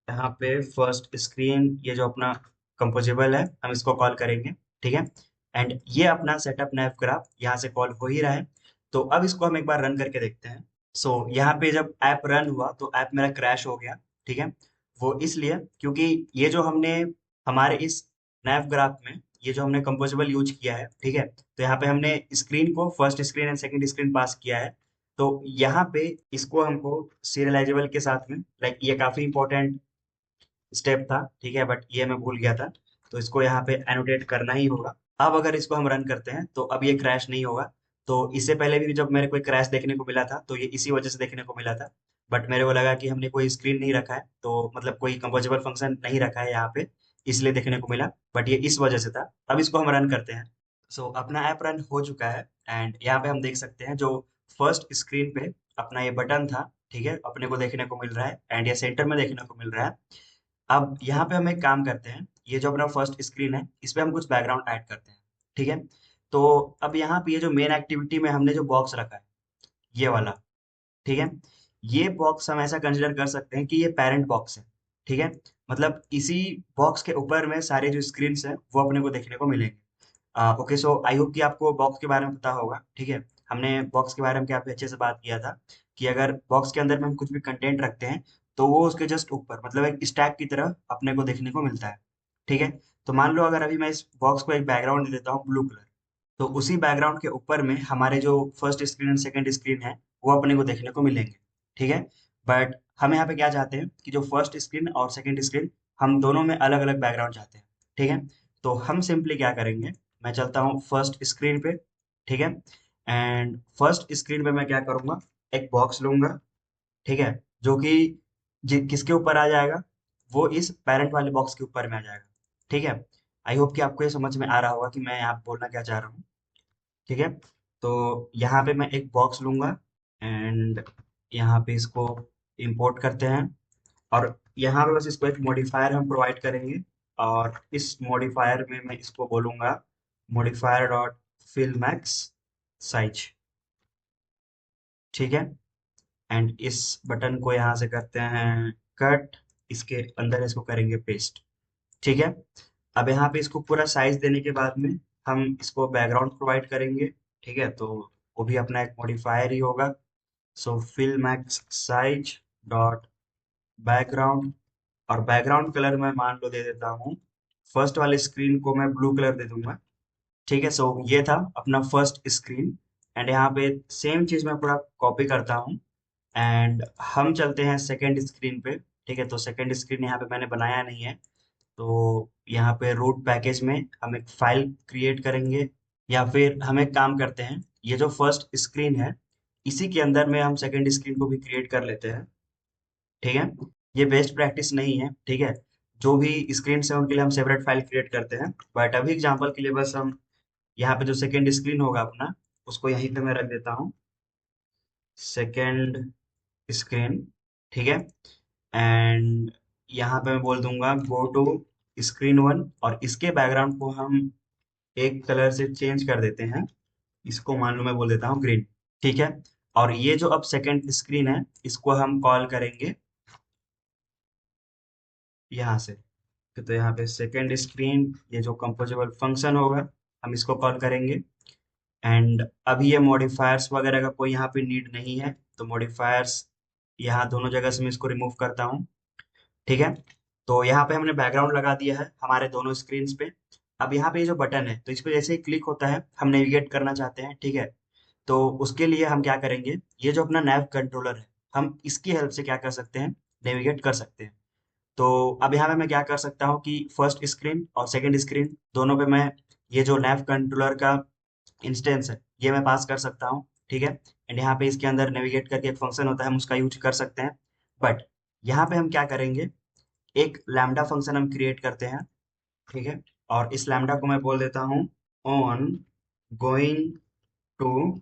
यहाँ पे फर्स्ट स्क्रीन, ये जो अपना कंपोजेबल है, हम इसको कॉल करेंगे, ठीक है। एंड ये अपना सेटअप नैव ग्राफ यहाँ से कॉल हो ही रहा है। तो अब इसको हम एक बार रन करके देखते हैं। सो यहाँ पे जब ऐप रन हुआ तो ऐप मेरा क्रैश हो गया, ठीक है। वो इसलिए क्योंकि ये जो हमने हमारे इस नैव ग्राफ में ये जो हमने कंपोजेबल यूज किया है, ठीक है, तो यहाँ पे हमने स्क्रीन को first screen and second screen pass किया है। तो यहाँ पे इसको हमको सीरियलाइजेबल के साथ में, लाइक ये काफी इंपॉर्टेंट स्टेप था, ठीक है, बट ये मैं भूल गया था, तो इसको यहाँ पे एनोटेट करना ही होगा। अब अगर इसको हम रन करते हैं तो अब ये क्रैश नहीं होगा। तो इससे पहले भी जब मेरे को क्रैश देखने को मिला था तो ये इसी वजह से देखने को मिला था, बट मेरे को लगा कि हमने कोई स्क्रीन नहीं रखा है, तो मतलब कोई कंपोजेबल फंक्शन नहीं रखा है यहाँ पे, इसलिए देखने को मिला, बट ये इस वजह से था। अब इसको हम रन करते हैं। सो अपना ऐप रन हो चुका है एंड यहाँ पे हम देख सकते हैं जो फर्स्ट स्क्रीन पे अपना ये बटन था, ठीक है, अपने को देखने को मिल रहा है एंड ये सेंटर में देखने को मिल रहा है। अब यहाँ पे हम एक काम करते हैं, ये जो अपना फर्स्ट स्क्रीन है इस पे हम कुछ बैकग्राउंड ऐड करते हैं, ठीक है। तो अब यहाँ पे ये जो मेन एक्टिविटी में हमने जो बॉक्स रखा है, ये वाला, ठीक है, ये बॉक्स हम ऐसा कंसिडर कर सकते हैं कि ये पेरेंट बॉक्स है, ठीक है। मतलब इसी बॉक्स के ऊपर में सारे जो स्क्रीन है वो अपने को देखने को मिलेंगे। ओके, सो आई होप कि आपको बॉक्स के बारे में पता होगा, ठीक है। हमने बॉक्स के बारे में काफी अच्छे से बात किया था कि अगर बॉक्स के अंदर में हम कुछ भी कंटेंट रखते हैं तो वो उसके जस्ट ऊपर, मतलब एक स्टैक की तरह अपने को देखने को मिलता है, ठीक है। तो मान लो अगर अभी मैं इस बॉक्स को एक बैकग्राउंड दे देता हूँ ब्लू कलर, तो उसी बैकग्राउंड के ऊपर में हमारे जो first screen and second screen है वो अपने को देखने को मिलेंगे, ठीक है। बट हम यहाँ पे क्या चाहते हैं कि जो फर्स्ट स्क्रीन और सेकंड स्क्रीन, हम दोनों में अलग अलग बैकग्राउंड चाहते हैं, ठीक है। तो हम सिंपली क्या करेंगे, मैं चलता हूँ फर्स्ट स्क्रीन पे, ठीक है, एंड फर्स्ट स्क्रीन पे मैं क्या करूंगा, एक बॉक्स लूंगा, ठीक है, जो कि किसके ऊपर आ जाएगा, वो इस पेरेंट वाले बॉक्स के ऊपर में आ जाएगा, ठीक है। आई होप कि आपको ये समझ में आ रहा होगा कि मैं यहाँ बोलना क्या चाह रहा हूँ, ठीक है। तो यहाँ पे मैं एक बॉक्स लूंगा एंड यहाँ पे इसको इंपोर्ट करते हैं, और यहाँ पे बस इसको एक मॉडिफायर हम प्रोवाइड करेंगे, और इस मॉडिफायर में मैं इसको बोलूंगा modifier dot fill max size, ठीक है। एंड इस बटन को यहाँ से करते हैं कट, इसके अंदर इसको करेंगे पेस्ट, ठीक है। अब यहाँ पे इसको पूरा साइज देने के बाद में हम इसको बैकग्राउंड प्रोवाइड करेंगे, ठीक है, तो वो भी अपना एक मॉडिफायर ही होगा। So fill max size dot background, और बैकग्राउंड कलर मैं मान लो दे देता हूँ, फर्स्ट वाले स्क्रीन को मैं ब्लू कलर दे दूंगा, ठीक है। सो ये था अपना फर्स्ट स्क्रीन एंड यहाँ पे सेम चीज मैं पूरा कॉपी करता हूँ एंड हम चलते हैं सेकेंड स्क्रीन पे, ठीक है। तो सेकेंड स्क्रीन यहाँ पे मैंने बनाया नहीं है, तो यहाँ पे रूट पैकेज में हम एक फाइल क्रिएट करेंगे, या फिर हम एक काम करते हैं, ये जो फर्स्ट स्क्रीन है इसी के अंदर में हम सेकेंड स्क्रीन को भी क्रिएट कर लेते हैं, ठीक है। ये बेस्ट प्रैक्टिस नहीं है, ठीक है, जो भी स्क्रीन है उनके लिए हम सेपरेट फाइल क्रिएट करते हैं, बट अभी एग्जांपल के लिए बस हम यहाँ पे जो सेकेंड स्क्रीन होगा अपना, उसको यहीं पे मैं रख देता हूँ सेकेंड स्क्रीन, ठीक है। एंड यहाँ पे मैं बोल दूंगा गो टू स्क्रीन वन, और इसके बैकग्राउंड को हम एक कलर से चेंज कर देते हैं, इसको मान लो मैं बोल देता हूँ ग्रीन, ठीक है। और ये जो अब सेकेंड स्क्रीन है इसको हम कॉल करेंगे यहाँ से, तो यहाँ पे सेकेंड स्क्रीन, ये जो कंपोजेबल फंक्शन होगा हम इसको कॉल करेंगे। एंड अभी ये मॉडिफायर्स वगैरह का कोई यहाँ पे नीड नहीं है, तो मॉडिफायर्स यहाँ दोनों जगह से मैं इसको रिमूव करता हूँ, ठीक है। तो यहाँ पे हमने बैकग्राउंड लगा दिया है हमारे दोनों स्क्रीन पे। अब यहाँ पे ये जो बटन है तो इस पे जैसे ही क्लिक होता है हम नेविगेट करना चाहते हैं, ठीक है। तो उसके लिए हम क्या करेंगे, ये जो अपना नैव कंट्रोलर है हम इसकी हेल्प से क्या कर सकते हैं, नेविगेट कर सकते हैं। तो अब यहाँ पे मैं क्या कर सकता हूँ कि फर्स्ट स्क्रीन और सेकंड स्क्रीन दोनों पे मैं ये जो नैव कंट्रोलर का इंस्टेंस है ये मैं पास कर सकता हूँ, ठीक है। एंड यहाँ पे इसके अंदर नेविगेट करके एक फंक्शन होता है हम उसका यूज कर सकते हैं, बट यहाँ पे हम क्या करेंगे, एक लैम्डा फंक्शन हम क्रिएट करते हैं, ठीक है। और इस लैम्डा को मैं बोल देता हूँ on going to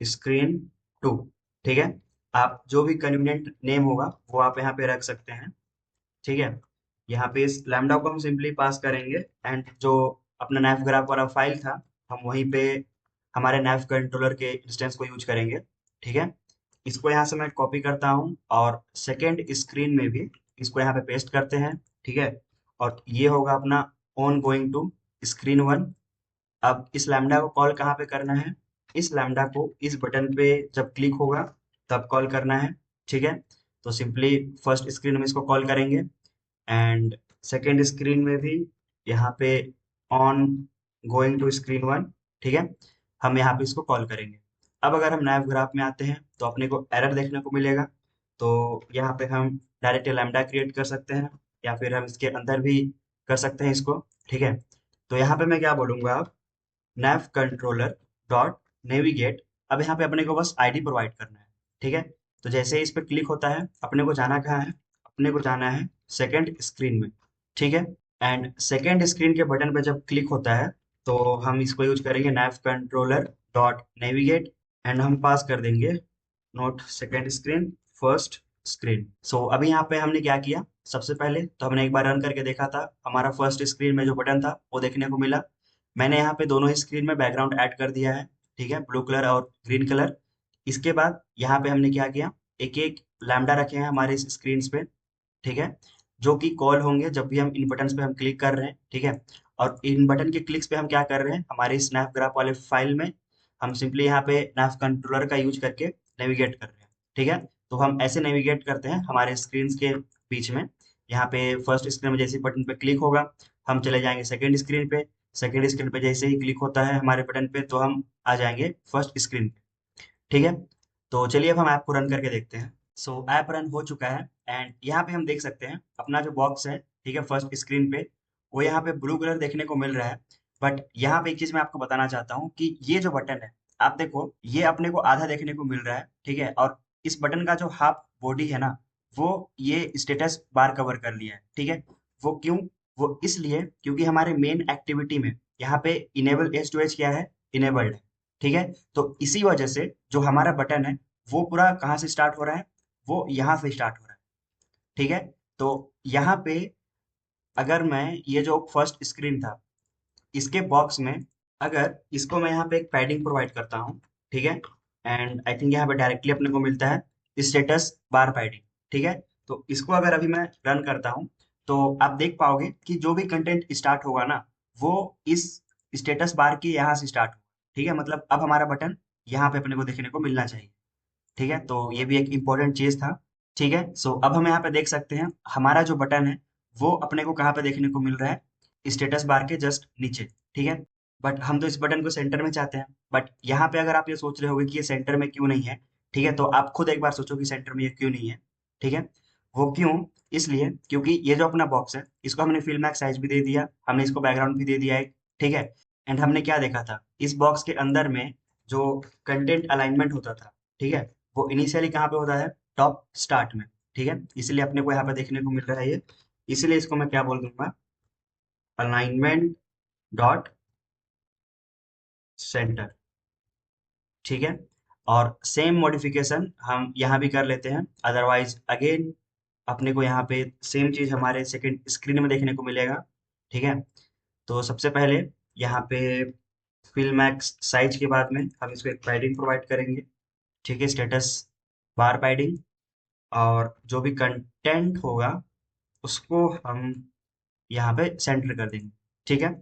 screen two, ठीक है। आप जो भी कन्वीनियंट नेम होगा वो आप यहाँ पे रख सकते हैं, ठीक है। यहाँ पे इस लैम्डा को हम सिंपली पास करेंगे एंड जो अपना नैव ग्राफ वाला फाइल था हम वहीं पे हमारे नैव कंट्रोलर के इंस्टेंस को यूज करेंगे, ठीक है। इसको यहाँ से मैं कॉपी करता हूँ और सेकेंड स्क्रीन में भी इसको यहाँ पे पेस्ट करते हैं, ठीक है। और ये होगा अपना on going to screen one. अब इस लैम्डा को कॉल कहाँ पे करना है, इस लैम्डा को इस बटन पे जब क्लिक होगा तब कॉल करना है, ठीक है। तो सिंपली फर्स्ट स्क्रीन में इसको कॉल करेंगे एंड सेकेंड स्क्रीन में भी यहाँ पे on going to screen one, ठीक है, हम यहाँ पे इसको कॉल करेंगे। अब अगर हम नैव ग्राफ में आते हैं तो अपने को एरर देखने को मिलेगा। तो यहाँ पे हम डायरेक्ट लैम्डा क्रिएट कर सकते हैं या फिर हम इसके अंदर भी कर सकते हैं इसको, ठीक है। तो यहाँ पे मैं क्या बोलूंगा, अब नैव कंट्रोलर डॉट नेविगेट। अब यहाँ पे अपने को बस आईडी प्रोवाइड करना है, ठीक है। तो जैसे ही इस पर क्लिक होता है अपने को जाना कहाँ है, अपने को जाना है सेकंड स्क्रीन में, ठीक है। एंड सेकंड स्क्रीन के बटन पे जब क्लिक होता है तो हम इसको यूज करेंगे nav controller dot navigate, and हम पास कर देंगे not second screen, first screen. So अभी यहाँ पे हमने क्या किया, सबसे पहले तो हमने एक बार रन करके देखा था, हमारा फर्स्ट स्क्रीन में जो बटन था वो देखने को मिला। मैंने यहाँ पे दोनों ही स्क्रीन में बैकग्राउंड ऐड कर दिया है, ठीक है, ब्लू कलर और ग्रीन कलर। इसके बाद यहाँ पे हमने क्या किया, एक एक लैम्डा रखे हैं हमारे इस स्क्रीन पे, ठीक है, जो कि कॉल होंगे जब भी हम इन बटन्स पे हम क्लिक कर रहे हैं, ठीक है। और इन बटन के क्लिक्स पे हम क्या कर रहे हैं, हमारे स्नैप ग्राफ वाले फाइल में हम सिंपली यहाँ पे नैव कंट्रोलर का यूज करके नेविगेट कर रहे हैं, ठीक है। तो हम ऐसे नेविगेट करते हैं हमारे स्क्रीन के बीच में। यहाँ पे फर्स्ट स्क्रीन में जैसे बटन पे क्लिक होगा हम चले जाएंगे सेकेंड स्क्रीन पे, सेकेंड स्क्रीन पे जैसे ही क्लिक होता है हमारे बटन पे तो हम आ जाएंगे फर्स्ट स्क्रीन पे, ठीक है। तो चलिए अब हम ऐप को रन करके देखते हैं। सो ऐप रन हो चुका है एंड यहाँ पे हम देख सकते हैं अपना जो बॉक्स है, ठीक है, फर्स्ट स्क्रीन पे वो यहाँ पे ब्लू कलर देखने को मिल रहा है। बट यहाँ पे एक चीज मैं आपको बताना चाहता हूँ कि ये जो बटन है, आप देखो ये अपने को आधा देखने को मिल रहा है, ठीक है। और इस बटन का जो हाफ बॉडी है ना, वो ये स्टेटस बार कवर कर लिया है, ठीक है। वो क्यों, वो इसलिए क्योंकि हमारे मेन एक्टिविटी में यहाँ पे इनेबल एज टू एज क्या है, इनेबल्ड है, ठीक है। तो इसी वजह से जो हमारा बटन है वो पूरा कहाँ से स्टार्ट हो रहा है, वो यहाँ से स्टार्ट हो रहा है, ठीक है। तो यहाँ पे अगर मैं ये जो फर्स्ट स्क्रीन था इसके बॉक्स में अगर इसको मैं यहाँ पे एक पैडिंग प्रोवाइड करता हूँ, ठीक है, एंड आई थिंक यहाँ पे डायरेक्टली अपने को मिलता है स्टेटस बार पैडिंग, ठीक है। तो इसको अगर अभी मैं रन करता हूँ तो आप देख पाओगे कि जो भी कंटेंट स्टार्ट होगा ना वो इस स्टेटस बार के यहाँ से स्टार्ट होगा, ठीक है। मतलब अब हमारा बटन यहाँ पे अपने को देखने को मिलना चाहिए, ठीक है। तो ये भी एक इम्पोर्टेंट चीज था, ठीक है। सो अब हम यहाँ पे देख सकते हैं हमारा जो बटन है वो अपने को कहाँ पे देखने को मिल रहा है, स्टेटस बार के जस्ट नीचे, ठीक है। बट हम तो इस बटन को सेंटर में चाहते हैं, बट यहाँ पे अगर आप ये सोच रहे होगे कि ये सेंटर में क्यों नहीं है, ठीक है, तो आप खुद एक बार सोचो कि सेंटर में ये क्यों नहीं है, ठीक है। वो क्यों, इसलिए क्योंकि ये जो अपना बॉक्स है इसको हमने फिल मैक्स साइज भी दे दिया, हमने इसको बैकग्राउंड भी दे दिया है, ठीक है। एंड हमने क्या देखा था, इस बॉक्स के अंदर में जो कंटेंट अलाइनमेंट होता था, ठीक है, वो इनिशियली कहाँ पे होता है, टॉप स्टार्ट में, ठीक है। इसलिए अपने को यहाँ पे देखने को मिल रहा है ये, इसलिए इसको मैं क्या बोल दूंगा, अलाइनमेंट डॉट सेंटर, ठीक है। और सेम मॉडिफिकेशन हम यहाँ भी कर लेते हैं, अदरवाइज अगेन अपने को यहाँ पे सेम चीज हमारे सेकंड स्क्रीन में देखने को मिलेगा, ठीक है। तो सबसे पहले यहाँ पे फिल मैक्स साइज के बाद में हम इसको एक पैडिंग प्रोवाइड करेंगे, ठीक है, स्टेटस बार पैडिंग। और जो भी कंटेंट होगा उसको हम यहाँ पे सेंटर कर देंगे, ठीक है।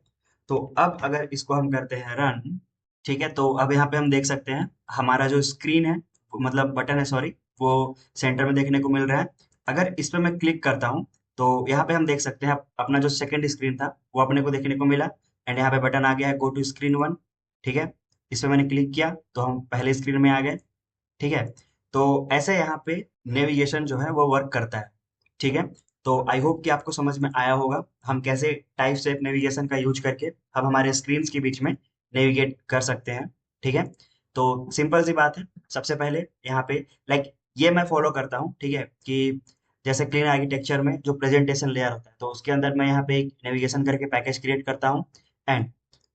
तो अब अगर इसको हम करते हैं रन, ठीक है, तो अब यहाँ पे हम देख सकते हैं हमारा जो स्क्रीन है मतलब बटन है सॉरी, वो सेंटर में देखने को मिल रहा है। अगर इस पे मैं क्लिक करता हूँ तो यहाँ पे हम देख सकते हैं अपना जो सेकंड स्क्रीन था वो अपने को देखने को मिला, एंड यहाँ पे बटन आ गया है गो टू स्क्रीन वन, ठीक है। इस पे मैंने क्लिक किया तो हम पहले स्क्रीन में आ गए, ठीक है। तो ऐसे यहाँ पे नेविगेशन जो है वो वर्क करता है, ठीक है। तो आई होप कि आपको समझ में आया होगा हम कैसे टाइप सेप नेविगेशन का यूज करके हम हमारे स्क्रीन्स के बीच में नेविगेट कर सकते हैं, ठीक है। तो सिंपल सी बात है, सबसे पहले यहाँ पे लाइक ये मैं फॉलो करता हूँ, ठीक है, कि जैसे क्लीन आर्किटेक्चर में जो प्रेजेंटेशन लेयर होता है तो उसके अंदर मैं यहाँ पे एक नेविगेशन करके पैकेज क्रिएट करता हूँ। एंड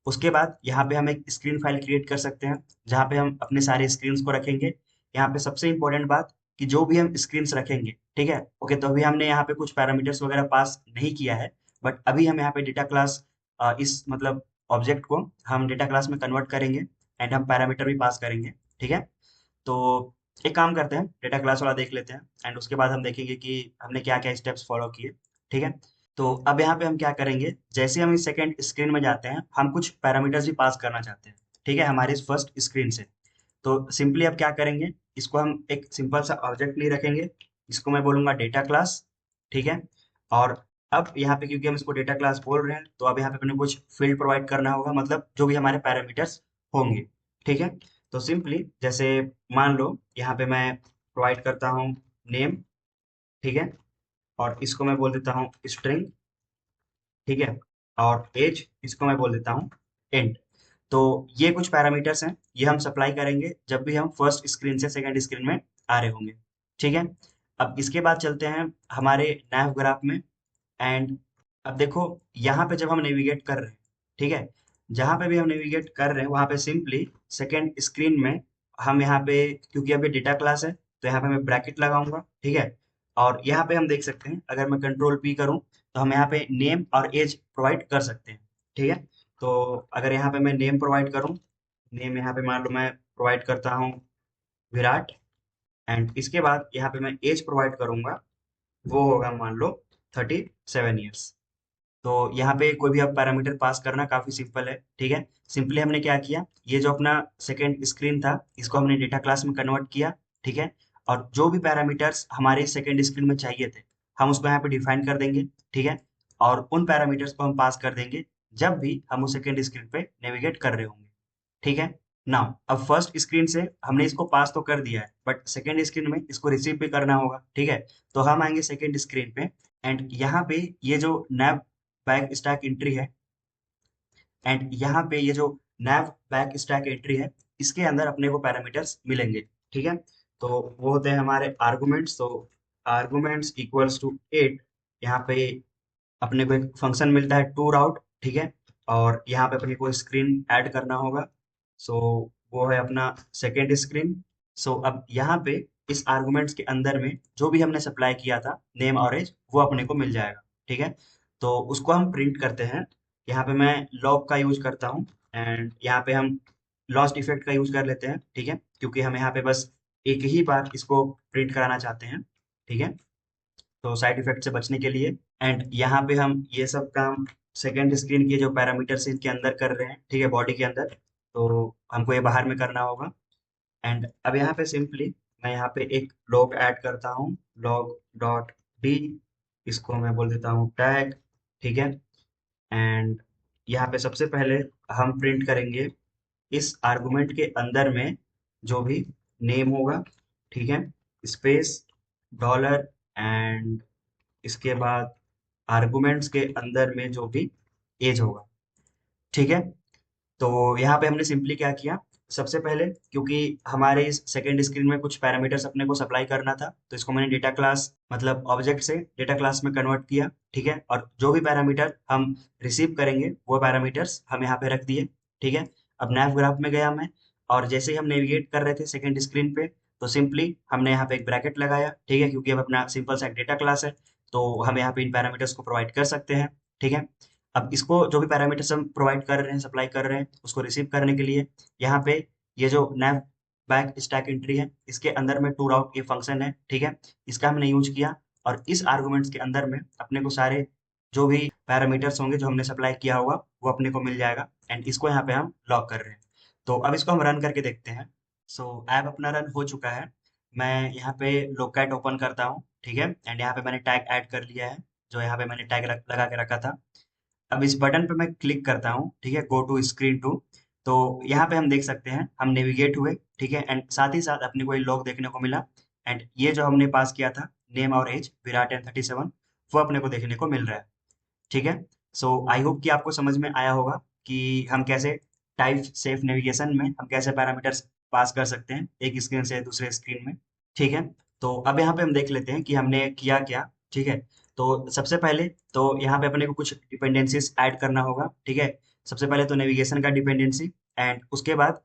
उसके बाद यहाँ पे हम एक स्क्रीन फाइल क्रिएट कर सकते हैं जहाँ पे हम अपने सारे स्क्रीन्स को रखेंगे। यहाँ पे सबसे इंपॉर्टेंट बात कि जो भी हम स्क्रीन्स रखेंगे, ठीक है, ओके, तो अभी हमने यहाँ पे कुछ पैरामीटर्स वगैरह पास नहीं किया है, बट अभी हम यहाँ पे डेटा क्लास इस मतलब ऑब्जेक्ट को हम डेटा क्लास में कन्वर्ट करेंगे एंड हम पैरामीटर भी पास करेंगे, ठीक है। तो एक काम करते हैं डेटा क्लास वाला देख लेते हैं एंड उसके बाद हम देखेंगे कि हमने क्या क्या स्टेप्स फॉलो किए, ठीक है। तो अब यहाँ पे हम क्या करेंगे, जैसे हम इस सेकंड स्क्रीन में जाते हैं हम कुछ पैरामीटर्स भी पास करना चाहते हैं, ठीक है, हमारे इस फर्स्ट स्क्रीन से। तो सिंपली अब क्या करेंगे, इसको हम एक सिंपल सा ऑब्जेक्ट नहीं रखेंगे, इसको मैं बोलूंगा डेटा क्लास, ठीक है। और अब यहाँ पे क्योंकि हम इसको डेटा क्लास बोल रहे हैं, तो अब यहाँ पे अपने कुछ फील्ड प्रोवाइड करना होगा, मतलब जो भी हमारे पैरामीटर्स होंगे। ठीक है, तो सिंपली जैसे मान लो यहाँ पे मैं प्रोवाइड करता हूँ नेम। ठीक है, और इसको मैं बोल देता हूँ स्ट्रिंग। ठीक है, और एज इसको मैं बोल देता हूँ इंट। तो ये कुछ पैरामीटर्स हैं, ये हम सप्लाई करेंगे जब भी हम फर्स्ट स्क्रीन से सेकंड स्क्रीन में आ रहे होंगे। ठीक है, अब इसके बाद चलते हैं हमारे नैव ग्राफ में। एंड अब देखो, यहाँ पे जब हम नेविगेट कर रहे हैं, ठीक है, जहाँ पे भी हम नेविगेट कर रहे हैं वहाँ पे सिंपली सेकंड स्क्रीन में हम यहाँ पे, क्योंकि अभी डेटा क्लास है तो यहाँ पे मैं ब्रैकेट लगाऊंगा। ठीक है, और यहाँ पे हम देख सकते हैं अगर मैं कंट्रोल पी करूँ तो हम यहाँ पे नेम और एज प्रोवाइड कर सकते हैं। ठीक है, तो अगर यहाँ पे मैं नेम प्रोवाइड करूँ, नेम यहाँ पे मान लो मैं प्रोवाइड करता हूँ विराट। एंड इसके बाद यहाँ पे मैं एज प्रोवाइड करूंगा, वो होगा मान लो 37 ईयर्स। तो यहाँ पे कोई भी आप पैरामीटर पास करना काफी सिंपल है। ठीक है, सिंपली हमने क्या किया, ये जो अपना सेकेंड स्क्रीन था इसको हमने डेटा क्लास में कन्वर्ट किया। ठीक है, और जो भी पैरामीटर्स हमारे सेकेंड स्क्रीन में चाहिए थे हम उसको यहाँ पे डिफाइन कर देंगे। ठीक है, और उन पैरामीटर्स को हम पास कर देंगे जब भी हम उस सेकेंड स्क्रीन पे नेविगेट कर रहे होंगे। ठीक है, नाउ अब फर्स्ट स्क्रीन से हमने इसको पास तो कर दिया है, बट सेकेंड स्क्रीन में इसको रिसीव भी करना होगा। ठीक है, तो हम आएंगे सेकेंड स्क्रीन पे। एंड यहाँ पे ये जो नैव बैक स्टैक एंट्री है, एंड यहाँ पे ये जो नैव बैक स्टैक एंट्री है, इसके अंदर अपने को पैरामीटर्स मिलेंगे। ठीक है, तो वो होते हैं हमारे आर्गुमेंट्स। तो आर्गुमेंट्स इक्वल्स टू 8, यहाँ पे अपने को एक फंक्शन मिलता है टू राउट। ठीक है, और यहाँ पे अपने को स्क्रीन ऐड करना होगा। सो वो है अपना सेकेंड स्क्रीन। सो अब यहाँ पे इस आर्गुमेंट्स के अंदर में जो भी हमने सप्लाई किया था नेम और एज, वो अपने को मिल जाएगा। ठीक है, तो उसको हम प्रिंट करते हैं। यहाँ पे मैं लॉग का यूज करता हूँ, एंड यहाँ पे हम लॉस्ट इफेक्ट का यूज कर लेते हैं। ठीक है, क्योंकि हम यहाँ पे बस एक ही बार इसको प्रिंट कराना चाहते हैं। ठीक है, तो साइड इफेक्ट से बचने के लिए। एंड यहाँ पे हम ये सब काम सेकेंड स्क्रीन के जो पैरामीटर्स इनके अंदर कर रहे हैं, ठीक है, बॉडी के अंदर, तो हमको ये बाहर में करना होगा। एंड अब यहाँ पे सिंपली मैं यहाँ पे एक लॉग ऐड करता हूँ, लॉग डॉट डी, इसको मैं बोल देता हूँ टैग। ठीक है, एंड यहाँ पे सबसे पहले हम प्रिंट करेंगे इस आर्गुमेंट के अंदर में जो भी नेम होगा। ठीक है, स्पेस डॉलर, एंड इसके बाद आर्गुमेंट्स के अंदर में जो भी एज होगा। ठीक है, तो यहाँ पे हमने सिंपली क्या किया, सबसे पहले क्योंकि हमारे इस सेकेंड स्क्रीन में कुछ पैरामीटर्स अपने को सप्लाई करना था, तो इसको मैंने डेटा क्लास मतलब ऑब्जेक्ट से डेटा क्लास में कन्वर्ट किया। ठीक है, और जो भी पैरामीटर हम रिसीव करेंगे वो पैरामीटर्स हम यहाँ पे रख दिए। ठीक है, अब नैव ग्राफ में गया मैं, और जैसे ही हम नेविगेट कर रहे थे सेकेंड स्क्रीन पे, तो सिंपली हमने यहाँ पे एक ब्रैकेट लगाया। ठीक है, क्योंकि अब अपना सिंपल सा डेटा क्लास है, तो हम यहाँ पे इन पैरामीटर्स को प्रोवाइड कर सकते हैं। ठीक है, अब इसको जो भी पैरामीटर्स हम प्रोवाइड कर रहे हैं, सप्लाई कर रहे हैं, उसको रिसीव करने के लिए यहाँ पे ये जो नैव बैक स्टैक एंट्री है, इसके अंदर में टू राउट ये फंक्शन है। ठीक है, इसका हमने यूज किया, और इस आर्गुमेंट्स के अंदर में अपने को सारे जो भी पैरामीटर्स होंगे जो हमने सप्लाई किया होगा वो अपने को मिल जाएगा। एंड इसको यहाँ पे हम लॉक कर रहे हैं। तो अब इसको हम रन करके देखते हैं। सो ऐप अपना रन हो चुका है। मैं यहाँ पे लोकेट ओपन करता हूँ। ठीक है, एंड यहाँ पे मैंने टैग ऐड कर लिया है, जो यहाँ पे मैंने टैग लगा के रखा था। अब इस बटन पे मैं क्लिक करता हूँ, ठीक है, गो टू स्क्रीन टू। तो यहाँ पे हम देख सकते हैं हम नेविगेट हुए। ठीक है, एंड साथ ही साथ अपने को ये लॉग देखने को मिला। एंड ये जो हमने पास किया था नेम और एज विराट एंड 37, वो अपने को देखने को मिल रहा है। ठीक है, सो आई होप कि आपको समझ में आया होगा कि हम कैसे टाइप सेफ नेविगेशन में हम कैसे पैरामीटर्स पास कर सकते हैं एक स्क्रीन से दूसरे स्क्रीन में। ठीक है, तो अब यहाँ पे हम देख लेते हैं कि हमने किया क्या। ठीक है, तो सबसे पहले तो यहाँ पे अपने को कुछ डिपेंडेंसीज ऐड करना होगा। ठीक है, सबसे पहले तो नेविगेशन का डिपेंडेंसी, एंड उसके बाद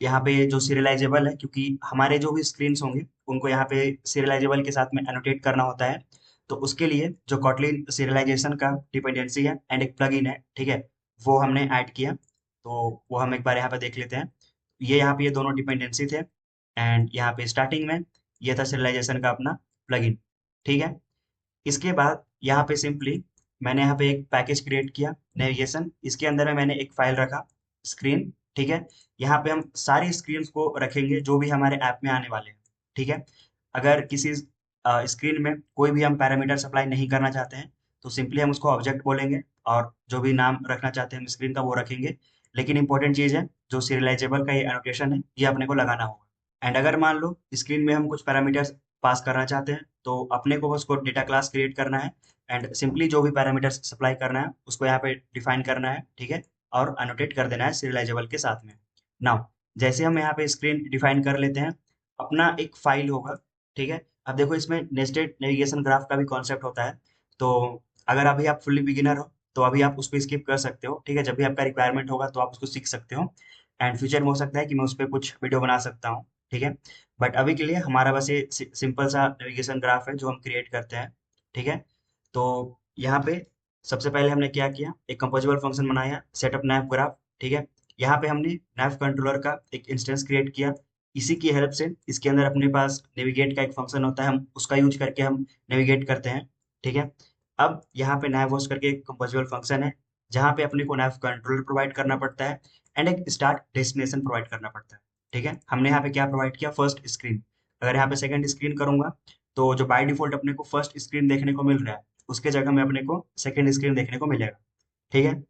यहाँ पे जो सीरियलाइजेबल है, क्योंकि हमारे जो भी स्क्रीन होंगे उनको यहाँ पे सीरियलाइजेबल के साथ में एनोटेट करना होता है। तो उसके लिए जो कॉटलिन सीरियलाइजेशन का डिपेंडेंसी है एंड एक प्लगइन है, ठीक है, वो हमने ऐड किया। तो वो हम एक बार यहाँ पे देख लेते हैं। ये यहाँ पे ये दोनों डिपेंडेंसी थे, एंड यहाँ पे स्टार्टिंग में ये था सीरियलाइजेशन का अपना प्लगइन। ठीक है, इसके बाद यहाँ पे सिंपली मैंने यहाँ पे एक पैकेज क्रिएट किया नेविगेशन, इसके अंदर में मैंने एक फाइल रखा स्क्रीन। ठीक है, यहाँ पे हम सारी स्क्रीन को रखेंगे जो भी हमारे ऐप में आने वाले हैं। ठीक है, अगर किसी स्क्रीन में कोई भी हम पैरामीटर सप्लाई नहीं करना चाहते हैं, तो सिंपली हम उसको ऑब्जेक्ट बोलेंगे और जो भी नाम रखना चाहते हैं हम स्क्रीन का वो रखेंगे। लेकिन इंपॉर्टेंट चीज़ है, जो सीरियलाइजेबल का ये एनोटेशन है ये अपने को लगाना होगा। एंड अगर मान लो स्क्रीन में हम कुछ पैरामीटर्स पास करना चाहते हैं तो अपने को उसको डेटा क्लास क्रिएट करना है एंड सिंपली जो भी पैरामीटर्स सप्लाई करना है उसको यहाँ पे डिफाइन करना है, ठीक है, और अनोटेट कर देना है सीरियलाइजेबल के साथ में। नाउ जैसे हम यहाँ पे स्क्रीन डिफाइन कर लेते हैं, अपना एक फाइल होगा, ठीक है। अब देखो इसमें नेस्टेड नेविगेशन ग्राफ का भी कॉन्सेप्ट होता है, तो अगर अभी आप फुल्ली बिगिनर हो तो अभी आप उसको स्किप कर सकते हो, ठीक है। जब भी आपका रिक्वायरमेंट होगा तो आप उसको सीख सकते हो एंड फ्यूचर में हो सकता है कि मैं उस पर कुछ वीडियो बना सकता हूँ, ठीक है। बट अभी के लिए हमारा बस ये सिंपल सा नेविगेशन ग्राफ है जो हम क्रिएट करते हैं, ठीक है। तो यहाँ पे सबसे पहले हमने क्या किया, एक कंपोजिबल फंक्शन बनाया, सेटअप नैव ग्राफ, ठीक है। यहाँ पे हमने नैव कंट्रोलर का एक इंस्टेंस क्रिएट किया। इसी की हेल्प से इसके अंदर अपने पास नेविगेट का एक फंक्शन होता है, हम उसका यूज करके हम नेविगेट करते हैं, ठीक है। अब यहाँ पे नैव होस्ट करके एक कंपोजिबल फंक्शन है जहाँ पे अपने को नैव कंट्रोलर प्रोवाइड करना पड़ता है एंड एक स्टार्ट डेस्टिनेशन प्रोवाइड करना पड़ता है, ठीक है। हमने यहाँ पे क्या प्रोवाइड किया, फर्स्ट स्क्रीन। अगर यहाँ पे सेकंड स्क्रीन करूंगा तो जो बाय डिफॉल्ट अपने को फर्स्ट स्क्रीन देखने को मिल रहा है उसके जगह में अपने को सेकंड स्क्रीन देखने को मिलेगा, ठीक है।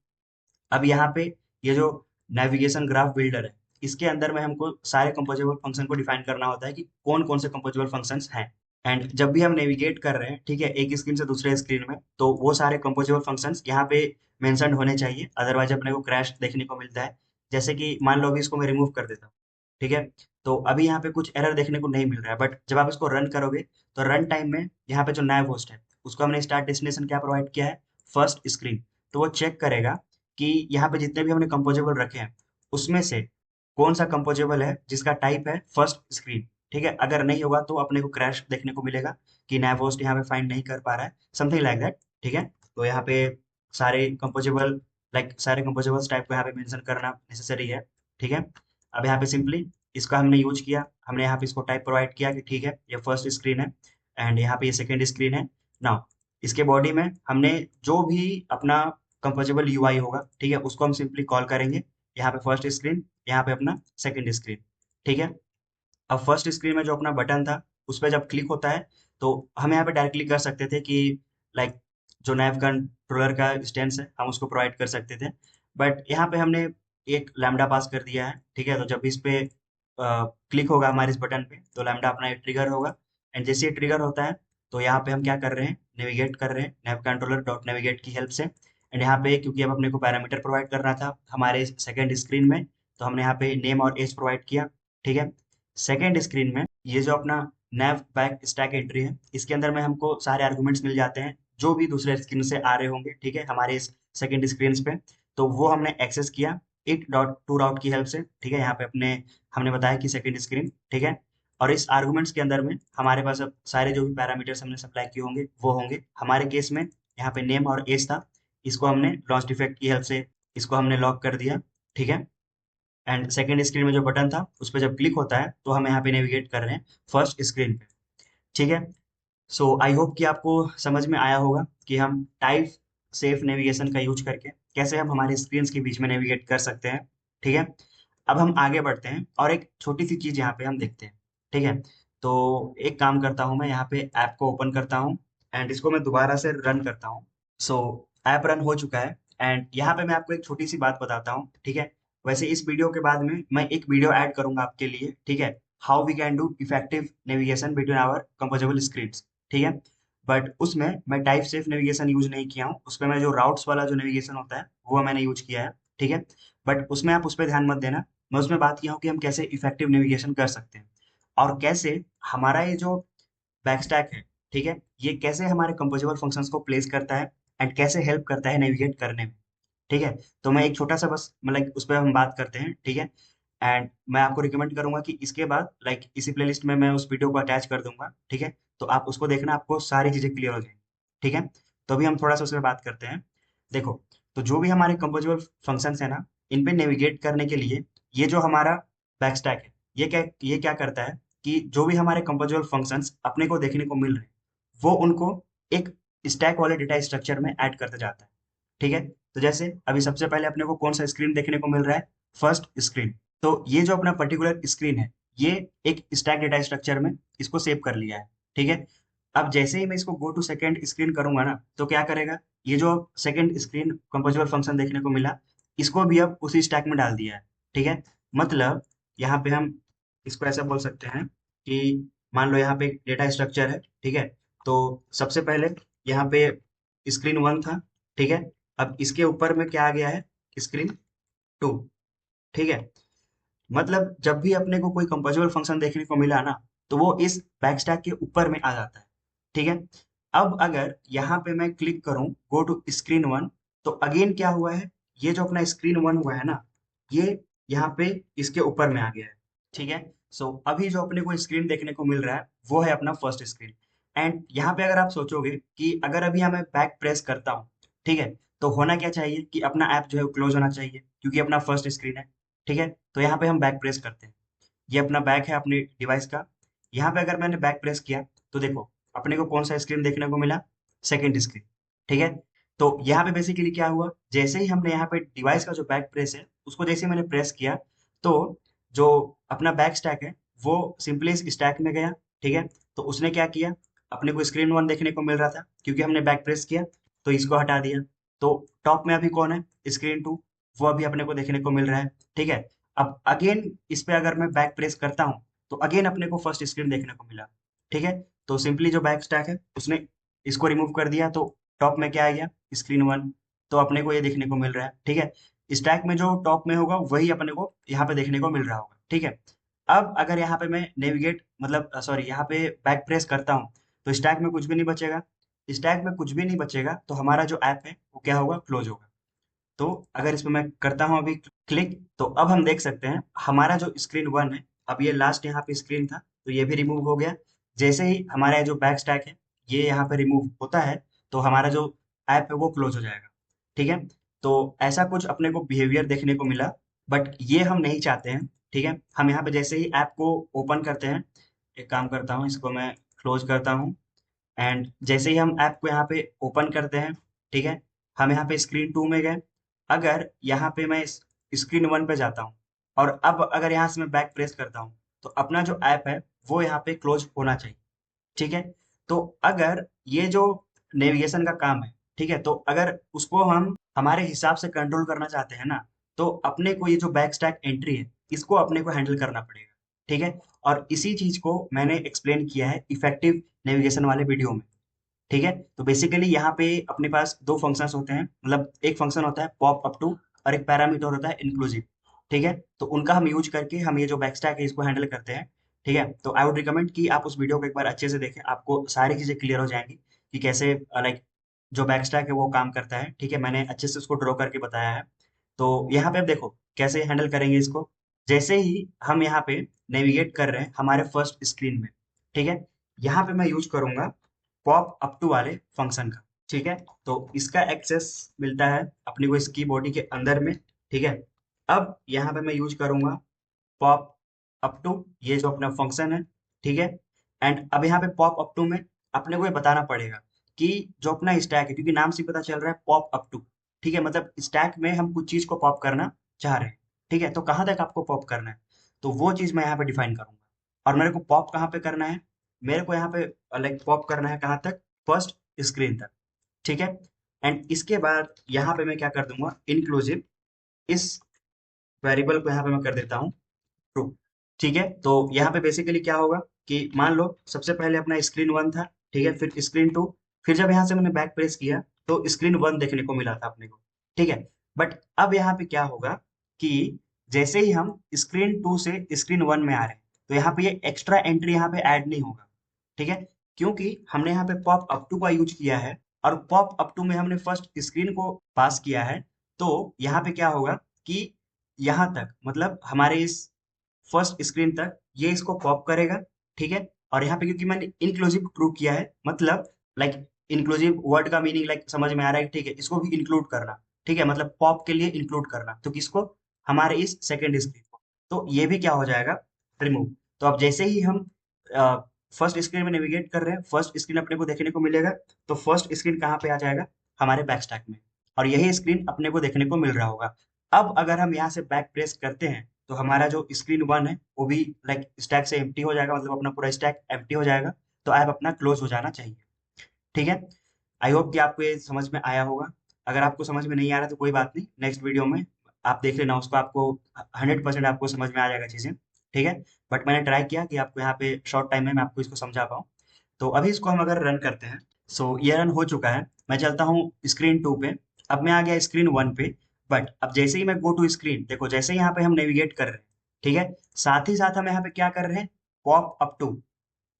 अब यहाँ पे ये जो नेविगेशन ग्राफ बिल्डर है इसके अंदर में हमको सारे कंपोजेबल फंक्शन को डिफाइन करना होता है कि कौन कौन से कंपोजेबल फंक्शंस हैं। एंड जब भी हम नेविगेट कर रहे हैं, ठीक है, एक स्क्रीन से दूसरे स्क्रीन में, तो वो सारे कंपोजेबल फंक्शंस यहाँ पे मेंशन होने चाहिए, अदरवाइज अपने को क्रैश देखने को मिलता है। जैसे कि मान लो अभी इसको मैं रिमूव कर देता हूँ, ठीक है, तो अभी यहाँ पे कुछ एरर देखने को नहीं मिल रहा है, बट जब आप इसको रन करोगे तो रन टाइम में यहाँ पे जो नैव होस्ट है उसको हमने स्टार्ट डेस्टिनेशन क्या प्रोवाइड किया है, फर्स्ट स्क्रीन। तो वो चेक करेगा कि यहाँ पे जितने भी हमने कंपोजेबल रखे हैं उसमें से कौन सा कंपोजेबल है जिसका टाइप है फर्स्ट स्क्रीन, ठीक है। अगर नहीं होगा तो अपने को क्रैश देखने को मिलेगा कि नैव होस्ट यहाँ पे फाइंड नहीं कर पा रहा है, समथिंग लाइक दैट, ठीक है। तो यहाँ पे सारे कंपोजेबल, लाइक सारे कंपोजेबल्स टाइप को यहाँ पे मेंशन करना नेसेसरी है, ठीक है। अब यहाँ पे सिंपली इसका हमने यूज किया, हमने यहाँ पे इसको टाइप प्रोवाइड किया कि ठीक है ये फर्स्ट स्क्रीन है एंड यहाँ पे ये सेकेंड स्क्रीन है। नाउ इसके बॉडी में हमने जो भी अपना कंपोजेबल यूआई होगा, ठीक है, उसको हम सिंपली कॉल करेंगे। यहाँ पे फर्स्ट स्क्रीन, यहाँ पे अपना सेकंड स्क्रीन, ठीक है। अब फर्स्ट स्क्रीन में जो अपना बटन था उस पर जब क्लिक होता है तो हम यहाँ पे डायरेक्टली कर सकते थे कि लाइक जो नैव कंट्रोलर का स्टेंस है हम उसको प्रोवाइड कर सकते थे, बट यहाँ पे हमने एक लैम्डा पास कर दिया है, ठीक है। तो जब इस पे क्लिक होगा हमारे इस बटन पे तो लैम्डा अपना एक ट्रिगर होगा एंड जैसे ये ट्रिगर होता है तो यहाँ पे हम क्या कर रहे हैं, नेविगेट कर रहे हैं नैव कंट्रोलर डॉट नेविगेट की हेल्प से। एंड यहाँ पे क्योंकि अब अपने को पैरामीटर प्रोवाइड करना था हमारे सेकंड स्क्रीन में, तो हमने यहाँ पे नेम और एज प्रोवाइड किया, ठीक है। सेकेंड स्क्रीन में ये जो अपना नैव बैक स्टैक एंट्री है इसके अंदर में हमको सारे आर्गुमेंट्स मिल जाते हैं जो भी दूसरे स्क्रीन से आ रहे होंगे, ठीक है, हमारे इस सेकेंड स्क्रीन पे। तो वो हमने एक्सेस किया इट डॉट टू राउट की हेल्प से, ठीक है। यहाँ पे अपने हमने बताया कि सेकेंड स्क्रीन, ठीक है। और इस आर्गुमेंट्स के अंदर में हमारे पास अब सारे जो भी पैरामीटर्स हमने सप्लाई किए होंगे वो होंगे। हमारे केस में यहाँ पे नेम और एज था, इसको हमने लॉन्च डिफेक्ट की हेल्प से इसको हमने लॉक कर दिया, ठीक है। एंड सेकेंड स्क्रीन में जो बटन था उस पर जब क्लिक होता है तो हम यहाँ पे नेविगेट कर रहे हैं फर्स्ट स्क्रीन पे, ठीक है। सो आई होप कि आपको समझ में आया होगा कि हम टाइप सेफ नेविगेशन का यूज करके कैसे हम हमारे स्क्रीन के बीच में नेविगेट कर सकते हैं, ठीक है। अब हम आगे बढ़ते हैं और एक छोटी सी चीज यहाँ पे हम देखते हैं, ठीक है। तो एक काम करता हूँ, मैं यहाँ पे ऐप को ओपन करता हूँ एंड इसको मैं दोबारा से रन करता हूँ। सो ऐप रन हो चुका है एंड यहाँ पे मैं आपको एक छोटी सी बात बताता हूँ, ठीक है। वैसे इस वीडियो के बाद में मैं एक वीडियो ऐड करूंगा आपके लिए, ठीक है, how we can do effective navigation between our composable screen, ठीक है। बट उसमें मैं टाइप सेफ नेविगेशन यूज नहीं किया हूँ, उसमें मैं जो राउट्स वाला जो नेविगेशन होता है वो मैंने यूज किया है, ठीक है। बट उसमें आप उस पर ध्यान मत देना, मैं उसमें बात किया हूँ कि हम कैसे इफेक्टिव नेविगेशन कर सकते हैं और कैसे हमारा ये जो बैकस्टैक है, ठीक है, ये कैसे हमारे कंपोजेबल फंक्शंस को प्लेस करता है एंड कैसे हेल्प करता है नेविगेट करने में, ठीक है। तो मैं एक छोटा सा बस मतलब उस पर हम बात करते हैं, ठीक है। एंड मैं आपको रिकमेंड करूंगा कि इसके बाद लाइक इसी प्लेलिस्ट में मैं उस वीडियो को अटैच कर दूंगा, ठीक है। तो आप उसको देखना, आपको सारी चीजें क्लियर हो जाएंगी, ठीक है। तो अभी हम थोड़ा सा उसमें बात करते हैं। देखो, तो जो भी हमारे कंपोजेबल फंक्शंस है ना, इन पे नेविगेट करने के लिए ये जो हमारा बैकस्टैक है ये क्या करता है कि जो भी हमारे कंपोजेबल फंक्शंस अपने को देखने को मिल रहे हैं वो उनको एक स्टैक वाले डेटा स्ट्रक्चर में ऐड करते जाता है, ठीक है। तो जैसे अभी सबसे पहले अपने को कौन सा स्क्रीन देखने को मिल रहा है, फर्स्ट स्क्रीन। तो ये जो अपना पर्टिकुलर स्क्रीन है ये एक स्टैक डेटा स्ट्रक्चर में इसको सेव कर लिया है, ठीक है। अब जैसे ही मैं इसको गो टू सेकंड स्क्रीन करूंगा ना, तो क्या करेगा, ये जो सेकंड स्क्रीन कंपोजेबल फंक्शन देखने को मिला, इसको भी अब उसी स्टैक में डाल दिया है। ठीक है, मतलब यहाँ पे हम इसको ऐसा बोल सकते हैं कि मान लो यहाँ पे एक डेटा स्ट्रक्चर है। ठीक है, तो सबसे पहले यहाँ पे स्क्रीन वन था। ठीक है, अब इसके ऊपर में क्या आ गया है, स्क्रीन टू। ठीक है, मतलब जब भी अपने को कोई कंपोजिबल फंक्शन देखने को मिला ना, तो वो इस बैकस्टैक के ऊपर में आ जाता है। ठीक है, अब अगर यहाँ पे मैं क्लिक करूं गो टू स्क्रीन वन, तो अगेन क्या हुआ है, ये जो अपना स्क्रीन वन हुआ है ना, ये यहाँ पे इसके ऊपर में आ गया है। ठीक है, सो अभी जो अपने को स्क्रीन देखने को मिल रहा है वो है अपना फर्स्ट स्क्रीन। एंड यहाँ पे अगर आप सोचोगे कि अगर अभी मैं बैक प्रेस करता हूँ, ठीक है, तो होना क्या चाहिए कि अपना ऐप जो है क्लोज होना चाहिए, क्योंकि अपना फर्स्ट स्क्रीन है। ठीक है, तो यहाँ पे हम बैक प्रेस करते हैं, ये अपना बैक है अपने डिवाइस का। यहाँ पे अगर मैंने बैक प्रेस किया, तो देखो अपने को कौन सा स्क्रीन देखने को मिला, सेकंड स्क्रीन। ठीक है, तो यहाँ पे बेसिकली क्या हुआ, जैसे ही हमने यहाँ पे डिवाइस का जो बैक प्रेस है उसको जैसे ही मैंने प्रेस किया, तो जो अपना बैक स्टैक है वो सिंपली इस स्टैक में गया। ठीक है, तो उसने क्या किया, अपने को स्क्रीन वन देखने को मिल रहा था क्योंकि हमने बैक प्रेस किया, तो इसको हटा दिया। तो टॉप में अभी कौन है, स्क्रीन टू, वो अभी अपने को देखने को मिल रहा है। ठीक है, अब अगेन इस पे अगर मैं बैक प्रेस करता हूँ, तो अगेन अपने को फर्स्ट स्क्रीन देखने को मिला। ठीक है, तो सिंपली जो बैक स्टैक है उसने इसको रिमूव कर दिया, तो टॉप में क्या आ गया, स्क्रीन वन। तो अपने को ये देखने को मिल रहा है। ठीक है, स्टैक में जो टॉप में होगा वही अपने को यहाँ पे देखने को मिल रहा होगा। ठीक है, अब अगर यहाँ पे मैं नेविगेट मतलब सॉरी यहाँ पे बैक प्रेस करता हूँ, तो स्टैक में कुछ भी नहीं बचेगा। स्टैक में कुछ भी नहीं बचेगा तो हमारा जो ऐप है वो क्या होगा, क्लोज होगा। तो अगर इसमें मैं करता हूँ अभी क्लिक, तो अब हम देख सकते हैं हमारा जो स्क्रीन वन है, अब ये लास्ट यहाँ पे स्क्रीन था तो ये भी रिमूव हो गया। जैसे ही हमारा जो बैक स्टैक है ये यहाँ पे रिमूव होता है, तो हमारा जो ऐप है वो क्लोज हो जाएगा। ठीक है, तो ऐसा कुछ अपने को बिहेवियर देखने को मिला, बट ये हम नहीं चाहते हैं। ठीक है, हम यहाँ पे जैसे ही ऐप को ओपन करते हैं, एक काम करता हूँ इसको मैं क्लोज करता हूँ, एंड जैसे ही हम ऐप को यहाँ पे ओपन करते हैं, ठीक है, हम यहाँ पे स्क्रीन टू में गए। अगर यहाँ पे मैं स्क्रीन वन पे जाता हूँ और अब अगर यहाँ से मैं बैक प्रेस करता हूँ, तो अपना जो ऐप है वो यहाँ पे क्लोज होना चाहिए। ठीक है, तो अगर ये जो नेविगेशन का काम है, ठीक है, तो अगर उसको हम हमारे हिसाब से कंट्रोल करना चाहते हैं ना, तो अपने को ये जो बैक स्टैक एंट्री है इसको अपने को हैंडल करना पड़ेगा। ठीक है, और इसी चीज को मैंने एक्सप्लेन किया है इफेक्टिव नेविगेशन वाले वीडियो में। ठीक है, तो बेसिकली यहाँ पे अपने पास दो फंक्शंस होते हैं, मतलब एक फंक्शन होता है पॉप अप टू और एक पैरामीटर होता है इंक्लूसिव। ठीक है, तो उनका हम यूज करके हम ये जो बैकस्टैक है इसको हैंडल करते हैं। ठीक है, तो आई वुड रिकमेंड कि आप उस वीडियो को एक बार अच्छे से देखें, आपको सारी चीजें क्लियर हो जाएंगी कि कैसे लाइक जो बैकस्टैक है वो काम करता है। ठीक है, मैंने अच्छे से उसको ड्रॉ करके बताया है। तो यहाँ पे आप देखो कैसे हैंडल करेंगे इसको। जैसे ही हम यहाँ पे नेविगेट कर रहे हैं हमारे फर्स्ट स्क्रीन में, ठीक है, यहाँ पे मैं यूज करूंगा पॉप अप टू वाले फंक्शन का। ठीक है, तो इसका एक्सेस मिलता है अपनी को इसकी बॉडी के अंदर में। ठीक है, अब यहाँ पे मैं यूज करूंगा पॉप अप टू, ये जो अपना फंक्शन है। ठीक है, एंड अब यहाँ पे पॉप अप टू में अपने को ये बताना पड़ेगा कि जो अपना स्टैक है, क्योंकि नाम से ही पता चल रहा है पॉप अप टू। ठीक है, मतलब स्टैक में हम कुछ चीज को पॉप करना चाह रहे हैं। ठीक है, तो कहाँ तक आपको पॉप करना है, तो वो चीज मैं यहाँ पे डिफाइन करूंगा। और मेरे को पॉप कहाँ पे करना है, मेरे को यहाँ पे लाइक पॉप करना है कहाँ तक, फर्स्ट स्क्रीन तक। ठीक है, एंड इसके बाद यहाँ पे मैं क्या कर दूंगा, इंक्लूसिव, इस वेरिएबल को यहाँ पे मैं कर देता हूँ ट्रू। ठीक है, तो यहाँ पे बेसिकली क्या होगा कि मान लो सबसे पहले अपना स्क्रीन वन था। ठीक है, फिर स्क्रीन टू, फिर जब यहाँ से मैंने बैक प्रेस किया तो स्क्रीन वन देखने को मिला था अपने को। ठीक है, बट अब यहाँ पे क्या होगा कि जैसे ही हम स्क्रीन टू से स्क्रीन वन में आ रहे हैं, तो यहाँ पे ये एक्स्ट्रा एंट्री यहाँ पे ऐड नहीं होगा। ठीक है, क्योंकि हमने यहाँ पे पॉप अप टू का यूज किया है और पॉप अप टू में हमने फर्स्ट स्क्रीन को पास किया है। तो यहाँ पे क्या होगा कि यहाँ तक मतलब हमारे इस फर्स्ट स्क्रीन तक ये इसको पॉप करेगा। ठीक है, और यहाँ पे क्योंकि मैंने इंक्लूसिव ट्रू किया है, मतलब लाइक इंक्लूसिव वर्ड का मीनिंग लाइक समझ में आ रहा है। ठीक है, इसको भी इंक्लूड करना। ठीक है, मतलब पॉप के लिए इंक्लूड करना, तो किसको, हमारे इस सेकेंड स्क्रीन को। तो ये भी क्या हो जाएगा, रिमूव। तो अब जैसे ही हम फर्स्ट स्क्रीन में नेविगेट कर रहे हैं, फर्स्ट स्क्रीन अपने को देखने को मिलेगा, तो फर्स्ट स्क्रीन कहाँ पे आ जाएगा, हमारे बैक स्टैक में, और यही स्क्रीन अपने को देखने को मिल रहा होगा। अब अगर हम यहाँ से बैक प्रेस करते हैं, तो हमारा जो स्क्रीन वन है वो भी लाइक स्टैक से एम्प्टी हो जाएगा, मतलब अपना पूरा स्टैक एम्प्टी हो जाएगा। तो ऐप अपना क्लोज हो जाना चाहिए। ठीक है, आई होप कि आपको ये समझ में आया होगा। अगर आपको समझ में नहीं आ रहा तो कोई बात नहीं, नेक्स्ट वीडियो में आप देख लेना उसको, आपको 100% आपको समझ में आ जाएगा चीज़ें। ठीक है, बट मैंने ट्राई किया कि आपको यहाँ पे शॉर्ट टाइम में मैं आपको इसको समझा पाऊँ। तो अभी इसको हम अगर रन करते हैं, सो ये रन हो चुका है। मैं चलता हूँ स्क्रीन 2 पे। अब मैं आ गया स्क्रीन 1 पे। बट अब जैसे ही मैं गो टू स्क्रीन, देखो जैसे ही यहाँ पे हम नेविगेट कर रहे हैं, ठीक है, साथ ही साथ हम यहाँ पे क्या कर रहे हैं, पॉप अप टू।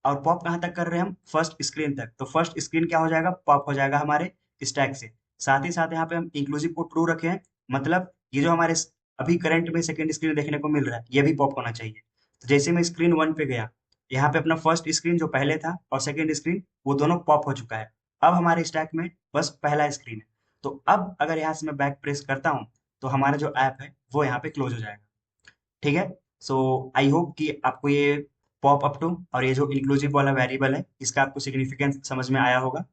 और पॉप कहाँ तक कर रहे हैं हम, फर्स्ट स्क्रीन तक। तो फर्स्ट स्क्रीन क्या हो जाएगा, पॉप हो जाएगा हमारे स्टैक से। साथ ही साथ यहाँ पे हम इंक्लूसिव को ट्रू रखे हैं, मतलब ये जो हमारे अभी करंट में सेकंड स्क्रीन देखने को मिल रहा है, ये भी पॉप होना चाहिए। तो जैसे मैं स्क्रीन 1 पे गया, यहाँ पे अपना फर्स्ट स्क्रीन जो पहले था और सेकंड स्क्रीन, वो दोनों पॉप हो चुका है। अब हमारे स्टैक में बस पहला स्क्रीन है। तो अब अगर यहाँ से मैं बैक प्रेस करता हूँ, तो हमारा जो ऐप है वो यहाँ पे क्लोज हो जाएगा। ठीक है, सो आई होप कि आपको ये पॉप अप टू और ये जो इंक्लूसिव वाला वेरिएबल है, इसका आपको सिग्निफिकेंस समझ में आया होगा।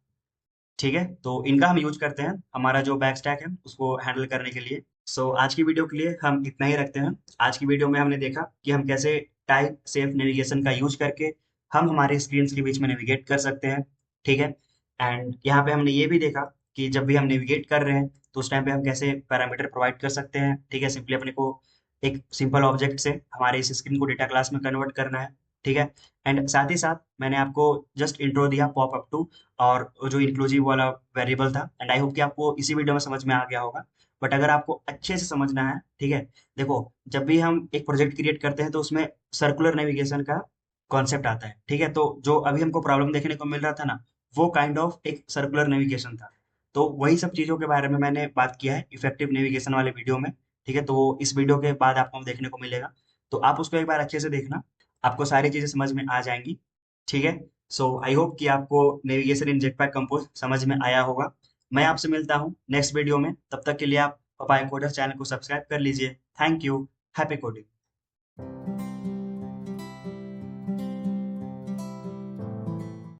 ठीक है, तो इनका हम यूज करते हैं हमारा जो बैक स्टैक है उसको हैंडल करने के लिए। सो आज की वीडियो के लिए हम इतना ही रखते हैं। आज की वीडियो में हमने देखा कि हम कैसे टाइप सेफ नेविगेशन का यूज करके हम हमारे स्क्रीन के बीच में नेविगेट कर सकते हैं। ठीक है, एंड यहाँ पे हमने ये भी देखा कि जब भी हम नेविगेट कर रहे हैं तो उस टाइम पे हम कैसे पैरामीटर प्रोवाइड कर सकते हैं। ठीक है, सिंपली अपने को एक सिंपल ऑब्जेक्ट से हमारे इस स्क्रीन को डेटा क्लास में कन्वर्ट करना है। ठीक है, एंड साथ ही साथ मैंने आपको जस्ट इंट्रो दिया पॉप अप टू और वो जो इंक्लूसिव वाला वेरिएबल था। एंड आई होप कि आपको इसी वीडियो में समझ में आ गया होगा। बट अगर आपको अच्छे से समझना है, ठीक है, देखो जब भी हम एक प्रोजेक्ट क्रिएट करते हैं तो उसमें सर्कुलर नेविगेशन का कॉन्सेप्ट आता है। ठीक है, तो जो अभी हमको प्रॉब्लम देखने को मिल रहा था ना, वो काइंड ऑफ एक सर्कुलर नेविगेशन था। तो वही सब चीज़ों के बारे में मैंने बात किया है इफेक्टिव नेविगेशन वाले वीडियो में। ठीक है, तो इस वीडियो के बाद आपको देखने को मिलेगा, तो आप उसको एक बार अच्छे से देखना, आपको सारी चीज़ें समझ में आ जाएंगी। ठीक है, सो आई होप कि आपको नेविगेशन इन जेटपैक कंपोज समझ में आया होगा। मैं आपसे मिलता हूँ नेक्स्ट वीडियो में, तब तक के लिए आप पपाया कोडर्स चैनल को सब्सक्राइब कर लीजिए। Thank you, happy coding.